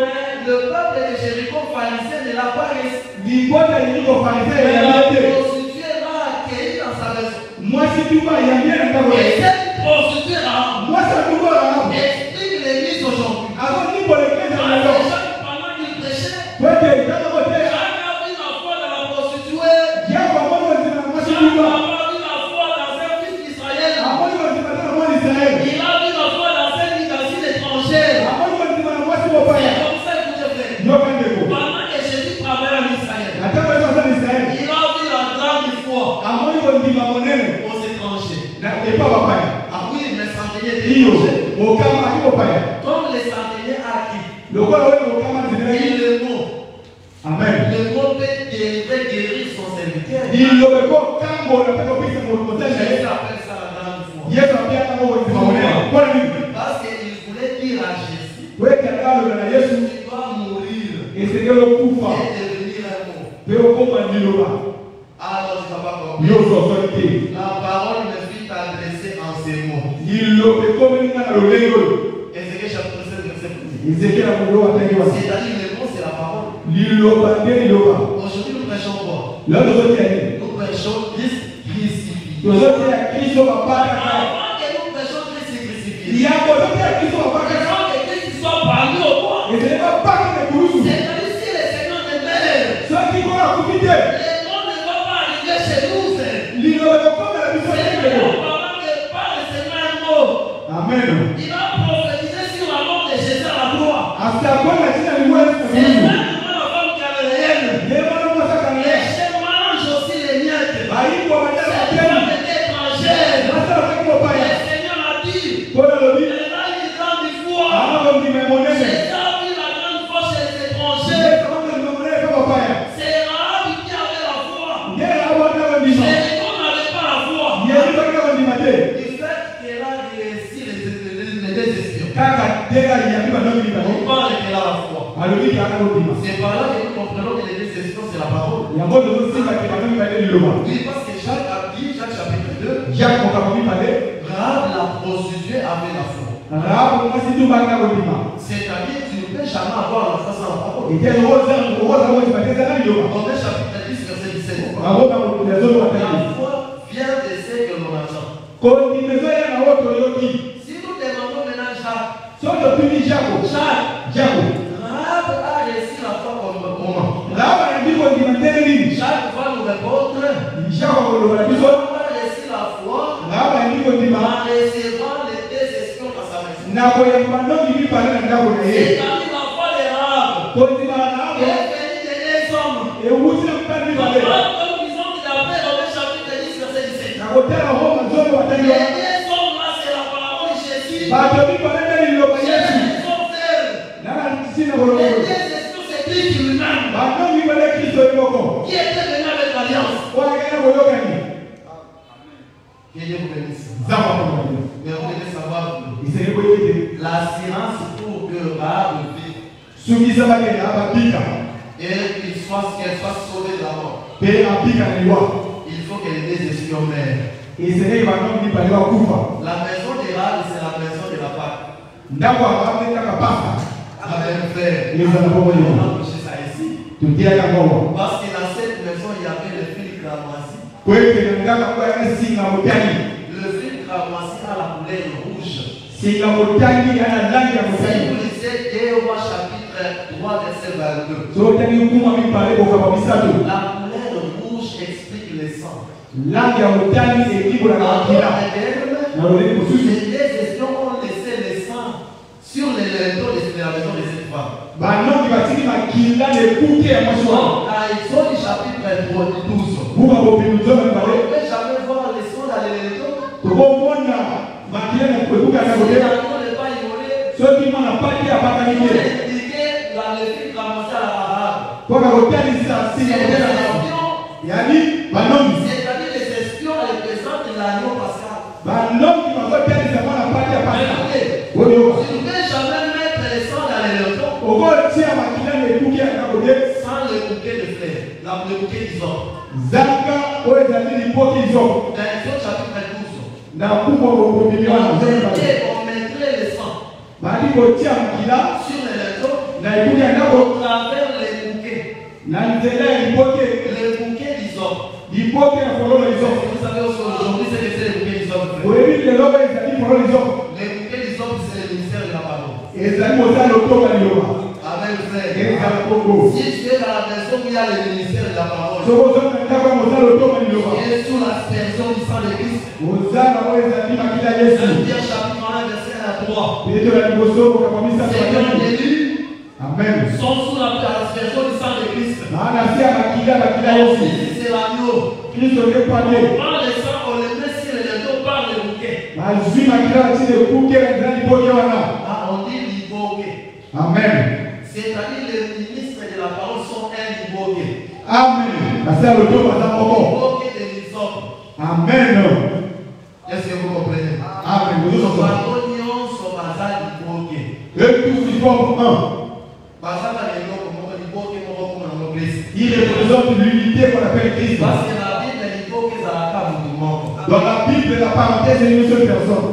Speaker 1: Mais le peuple de Jéricho pharisien ne l'a pas reçu. Mais la prostituée l'a accueilli dans sa maison. Et cette prostituée là explique l'église aujourd'hui. Pendant qu'il prêchait, jamais vu la foi de la prostituée. Jamais vu la foi dans un fils d'Israël. Il a vu la foi dans un leadership étranger. C'est comme ça que je fais. Pendant que Jésus travaillait en Israël, il a vu la grande foi aux étrangers. Ah oui, mais centeniers étaient étrangers. Comme les centeniers acquis. Et le mot.
Speaker 2: Amen.
Speaker 1: Le mot peut guérir son serviteur.
Speaker 2: Il
Speaker 1: appelle ça la grande foi. Parce qu'il voulait dire à Jésus, tu dois mourir et devenir un mot. Alors tu n'as pas compris. La parole me fut adressée en ces mots. Ézéchiel chapitre 7 verset 1. C'est-à-dire le mot c'est la parole. Aujourd'hui nous prêchons quoi? Nous prêchons Christ crucifié. Avant que nous prêchons Christ crucifié, il faut que Christ soit parmi au bois. C'est-à-dire si le Seigneur me mêle, les gens ne vont pas arriver chez nous. C'est pendant que par le Seigneur un mot.
Speaker 2: Amen.
Speaker 1: Il va prophétiser sur la mort de Jésus à la croix. C'est même la femme galiléenne. Les chefs mangent aussi les miettes. Cette femme était étrangère. Le Seigneur a dit, elle a une grande foi. Jésus a vu la grande foi chez les étrangers. C'est Rahab qui avait la foi. Jéricho n'avait pas la foi. Du fait qu'elle a réussi les deux espions. On parle qu'elle a la foi. C'est par là que nous comprenons que les deux espions c'est la parole. Oui, parce que Jacques a dit, Jacques chapitre 2, Rahab la prostituée avait la foi. C'est-à-dire que tu ne peux jamais avoir la foi sans la parole. Romains chapitre 10 verset 17. La foi vient de ce que l'on entend. Si nous demandons maintenant Jacques, Rahab a réussi la foi comment? Jacques va nous répondre. Rahab a réussi la foi en recevant les deux espions dans sa maison. C'est-à-dire la foi de Rahab. Elle est venue de deux hommes. Comme ils ont dit d'après Romains chapitre 10 verset 17. Les deux hommes là c'est la parole de Jésus. Jésus.
Speaker 2: bato mibale liloba
Speaker 1: C'est
Speaker 2: Yesu
Speaker 1: les hommes frères.
Speaker 2: nana ntina
Speaker 1: Les
Speaker 2: boloko
Speaker 1: deux esprits, c'est Christ lui-même.
Speaker 2: bato mibale Kristo liboko
Speaker 1: Qui était venu avec l'alliance.
Speaker 2: wakana boyokani
Speaker 1: Que Dieu vous bénisse.
Speaker 2: zamba pamoja
Speaker 1: Mais vous devez savoir
Speaker 2: isenge boyete
Speaker 1: l'assurance pour que Rahab vive
Speaker 2: sukisa bakene abapika
Speaker 1: et qu'elle soit sauvée de la mort.
Speaker 2: pe apika na liwa
Speaker 1: Il faut que les deux esprits meurent.
Speaker 2: isenge bato mibale bakufa
Speaker 1: La maison de Rahab, c'est la maison de la Pâque.
Speaker 2: ndako ababe kaka pasa
Speaker 1: Amen, frère.
Speaker 2: ezala
Speaker 1: On
Speaker 2: pamoja
Speaker 1: a touché ça ici.
Speaker 2: tutia yango
Speaker 1: Parce que dans cette maison, il y avait le fil cramoisi.
Speaker 2: kwete ndaka kwa singa mutani
Speaker 1: Le fil cramoisi a la couleur rouge.
Speaker 2: singa mutani ana rangi ya
Speaker 1: Si
Speaker 2: mutani
Speaker 1: vous lisez 2 Rois chapitre 3 verset 22,
Speaker 2: zote ni hukuma mipale kwa kabisa tu
Speaker 1: la couleur rouge explique le sang.
Speaker 2: rangi ya mutani ekibu na
Speaker 1: En
Speaker 2: makila
Speaker 1: d'autres termes,
Speaker 2: na lori kususu
Speaker 1: les deux espions ont laissé le sang sur les linteaux de la maison de cette femme.
Speaker 2: banongi batiki makila lekuke ya mwasi wao
Speaker 1: À Exode chapitre 12,
Speaker 2: buka bopinuzo
Speaker 1: on ne
Speaker 2: mibale
Speaker 1: peut jamais voir le sang dans les linteaux.
Speaker 2: tokomona makila na kuebuka na
Speaker 1: Si
Speaker 2: kuteka
Speaker 1: l'anneau n'est pas immolé,
Speaker 2: soki mwana pati apaka
Speaker 1: il faut
Speaker 2: nike
Speaker 1: indiquer dans le fil cramoisi à la Rahab.
Speaker 2: toka kotanisa
Speaker 1: C'est
Speaker 2: singa
Speaker 1: les
Speaker 2: mutani
Speaker 1: espions,
Speaker 2: yani banongi
Speaker 1: c'est-à-dire les espions représentent l'agneau pascal.
Speaker 2: banongi bakotanisa mwana pati apaka
Speaker 1: Écoutez,
Speaker 2: oyo
Speaker 1: tu ne peux jamais mettre le sang dans les linteaux
Speaker 2: okotia makila lekuke ya kakote
Speaker 1: sans le bouquet de fleurs, le bouquet d'hysope.
Speaker 2: zanga oyo ezali lipoki zo
Speaker 1: Dans Exode chapitre 12,
Speaker 2: na kubwa bokobimila na zamba
Speaker 1: on mettrait le sang
Speaker 2: bali kotia makila
Speaker 1: sur les linteaux
Speaker 2: na ekuke ya ndako
Speaker 1: au travers les bouquets.
Speaker 2: na nzela ya lipoke
Speaker 1: Le bouquet d'hysope.
Speaker 2: lipoke ya fololo izo
Speaker 1: Vous savez aussi aujourd'hui ce que c'est le bouquet d'hysope. frère.
Speaker 2: oyebi lelo oyo ezali fololo izo
Speaker 1: Le bouquet d'hysope, c'est le ministère de la parole.
Speaker 2: ezali mosala otonga liloba
Speaker 1: Amen, frère.
Speaker 2: ezala kongo
Speaker 1: Si tu es dans la maison où il y a le ministère de la parole,
Speaker 2: soko ozonga ndako ya mosala otonga liloba
Speaker 1: tu es sous l'aspersion du sang de Christ.
Speaker 2: ozala oyo ezali makila ya yesu
Speaker 1: Pierre chapitre 1, verset 1 à 3.
Speaker 2: peto ya liboso okama misato
Speaker 1: Ces
Speaker 2: ya
Speaker 1: gens
Speaker 2: Yesu.
Speaker 1: élus
Speaker 2: amen
Speaker 1: sont sous l'aspersion du sang de Christ.
Speaker 2: maana si ya makila ya yesu
Speaker 1: C'est l'agneau.
Speaker 2: kristo nde panye
Speaker 1: On prend le sang, on le met sur le linteau par le bouquet.
Speaker 2: bazwi makila batili ekuke na nzela lipoke wana
Speaker 1: Ah, on dit l'ibogué.
Speaker 2: amen
Speaker 1: C'est-à-dire les ministres de la parole sont un ibogué.
Speaker 2: amen basala loto baza moko
Speaker 1: Ibogué de l'hysope.
Speaker 2: amen
Speaker 1: Est-ce que vous comprenez?
Speaker 2: amen bozosokola
Speaker 1: Batonnion sont bazar ibogué.
Speaker 2: etusi forme 1
Speaker 1: Bazar dans les lots, comme on ibogué, comme on l'église.
Speaker 2: il représente l'unité qu'on appelle Christ
Speaker 1: Parce que la Bible, l'ibogué, ça a pas beaucoup de monde.
Speaker 2: dans la Bible la parenthèse est une seule personne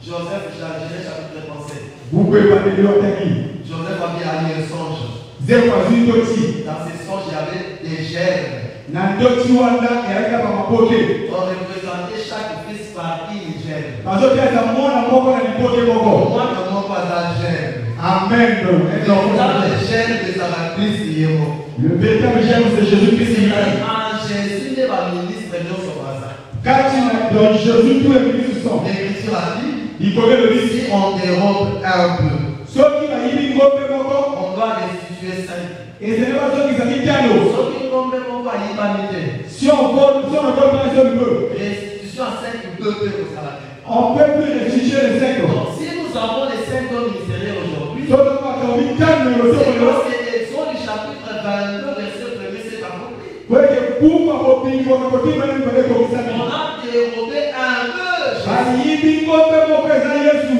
Speaker 1: Joseph, Genèse chapitre 37.
Speaker 2: buku ebandeli wataki
Speaker 1: Joseph avait allé un songe.
Speaker 2: zero azwi ndoti
Speaker 1: Dans ce songe, il y avait des germes.
Speaker 2: na ndoti wana eyalaki na bamaboke
Speaker 1: On représentait chaque fils par une germe.
Speaker 2: bazotiaka mwana moko na liboke moko
Speaker 1: Moi, je ne pas d'un germe.
Speaker 2: amen
Speaker 1: Dans les germes de Christ, il est mort.
Speaker 2: le véritable germe c'est Jésus-Christ
Speaker 1: En Jésus, il va ministre de nos sauvages.
Speaker 2: kati dans Jésus tous les ministres sont
Speaker 1: L'Écriture a dit,
Speaker 2: likolo elobi
Speaker 1: si on dérobe un peu,
Speaker 2: soki bayibi ngombe moko
Speaker 1: on doit restituer 5.
Speaker 2: ezali bazongisa mitano
Speaker 1: Soki ngombe moko ayiba mite.
Speaker 2: si on vole pas sur le peu
Speaker 1: Restitution à 5 ou 2 peu au salaire.
Speaker 2: on peut plus restituer les 5
Speaker 1: Donc, si nous avons les 5 dons ministériels aujourd'hui,
Speaker 2: soki bakaka mitano
Speaker 1: c'est
Speaker 2: losokolo
Speaker 1: parce que Exode chapitre 22, verset 1er, c'est accompli.
Speaker 2: kweke kufa kopingwa kotima ni mbele
Speaker 1: On
Speaker 2: kokisami
Speaker 1: a dérobé un peu.
Speaker 2: bayibi ngombe moko eza yesu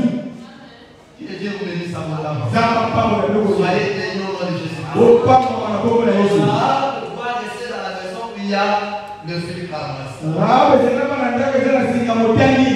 Speaker 1: Que Dieu vous bénisse à madame.
Speaker 2: zamba pambo na biloko
Speaker 1: Soyez bénis au nom de Jésus.
Speaker 2: opamboka na kombo na yesu
Speaker 1: Rahab doit rester dans la maison où il y a le fil cramoisi.
Speaker 2: rahabu ezalaka na ndako eza na singa motangi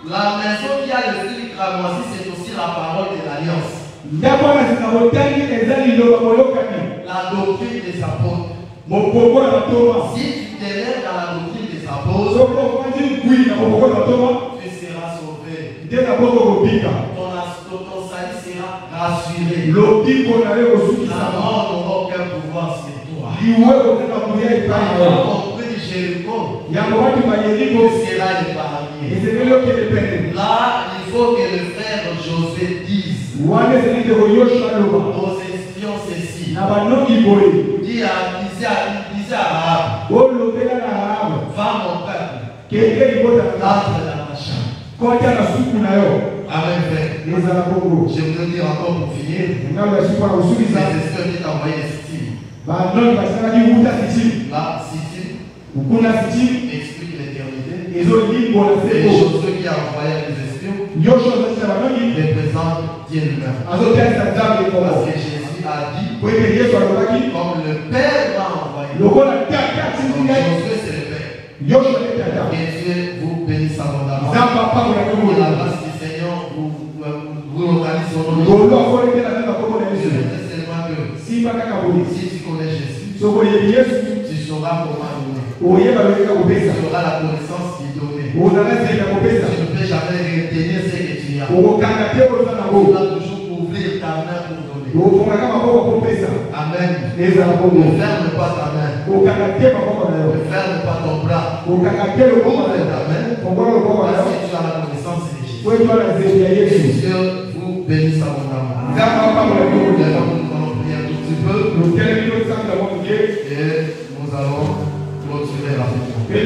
Speaker 1: La maison qui a le fil cramoisi, c'est aussi la parole de l'alliance.
Speaker 2: ndako wana singa motangi eza liloba boyokani
Speaker 1: La doctrine des apôtres.
Speaker 2: mopoko na batoma
Speaker 1: Si tu t'élèves dans la doctrine des apôtres,
Speaker 2: soki ofandi ngwi na mopoko na batoma
Speaker 1: tu seras sauvé.
Speaker 2: nde na boko kobika
Speaker 1: Ton salut sera rassuré.
Speaker 2: lobiko na ye
Speaker 1: La
Speaker 2: kosukisa
Speaker 1: mort n'aura aucun pouvoir sur toi.
Speaker 2: liwe kozeka koya epai na yo
Speaker 1: Compris de Jéricho,
Speaker 2: yango bati bayeriko
Speaker 1: tu seras épargné.
Speaker 2: ezengeli okende pene
Speaker 1: Là, il faut que le frère José dise
Speaker 2: wana ezali ndeko yosua loba
Speaker 1: aux espions ceci.
Speaker 2: na banongi boye
Speaker 1: Disait à Rahab,
Speaker 2: olobela na rahabu
Speaker 1: va mon peuple,
Speaker 2: kende libota na
Speaker 1: entre dans ma chambre.
Speaker 2: kota na suku na yo
Speaker 1: Amen, frère. Je voudrais dire encore pour finir. Les esprits qui t'envoyé les Sittim. Là, Sittim explique l'éternité. Et Josué qui a envoyé les espions représente Dieu lui-même. Parce que Jésus a dit, comme le Père m'a envoyé. Donc Josué c'est le Père. Que Dieu vous bénisse abondamment. Que la grâce du Seigneur vous localise son nom. Je veux dire seulement que si tu connais Jésus, tu sauras comment donner. Tu auras la connaissance qui donne. Tu ne peux jamais retenir ce que tu as. Tu dois toujours ouvrir ta main pour donner. Amen. Ne ferme pas ta main. Ne ferme pas ton bras. Ouvre ta main. Parce que tu as la connaissance de Jésus. Dieu vous bénisse abondamment. Nous allons prier un tout petit peu. Et nous allons clôturer la prière.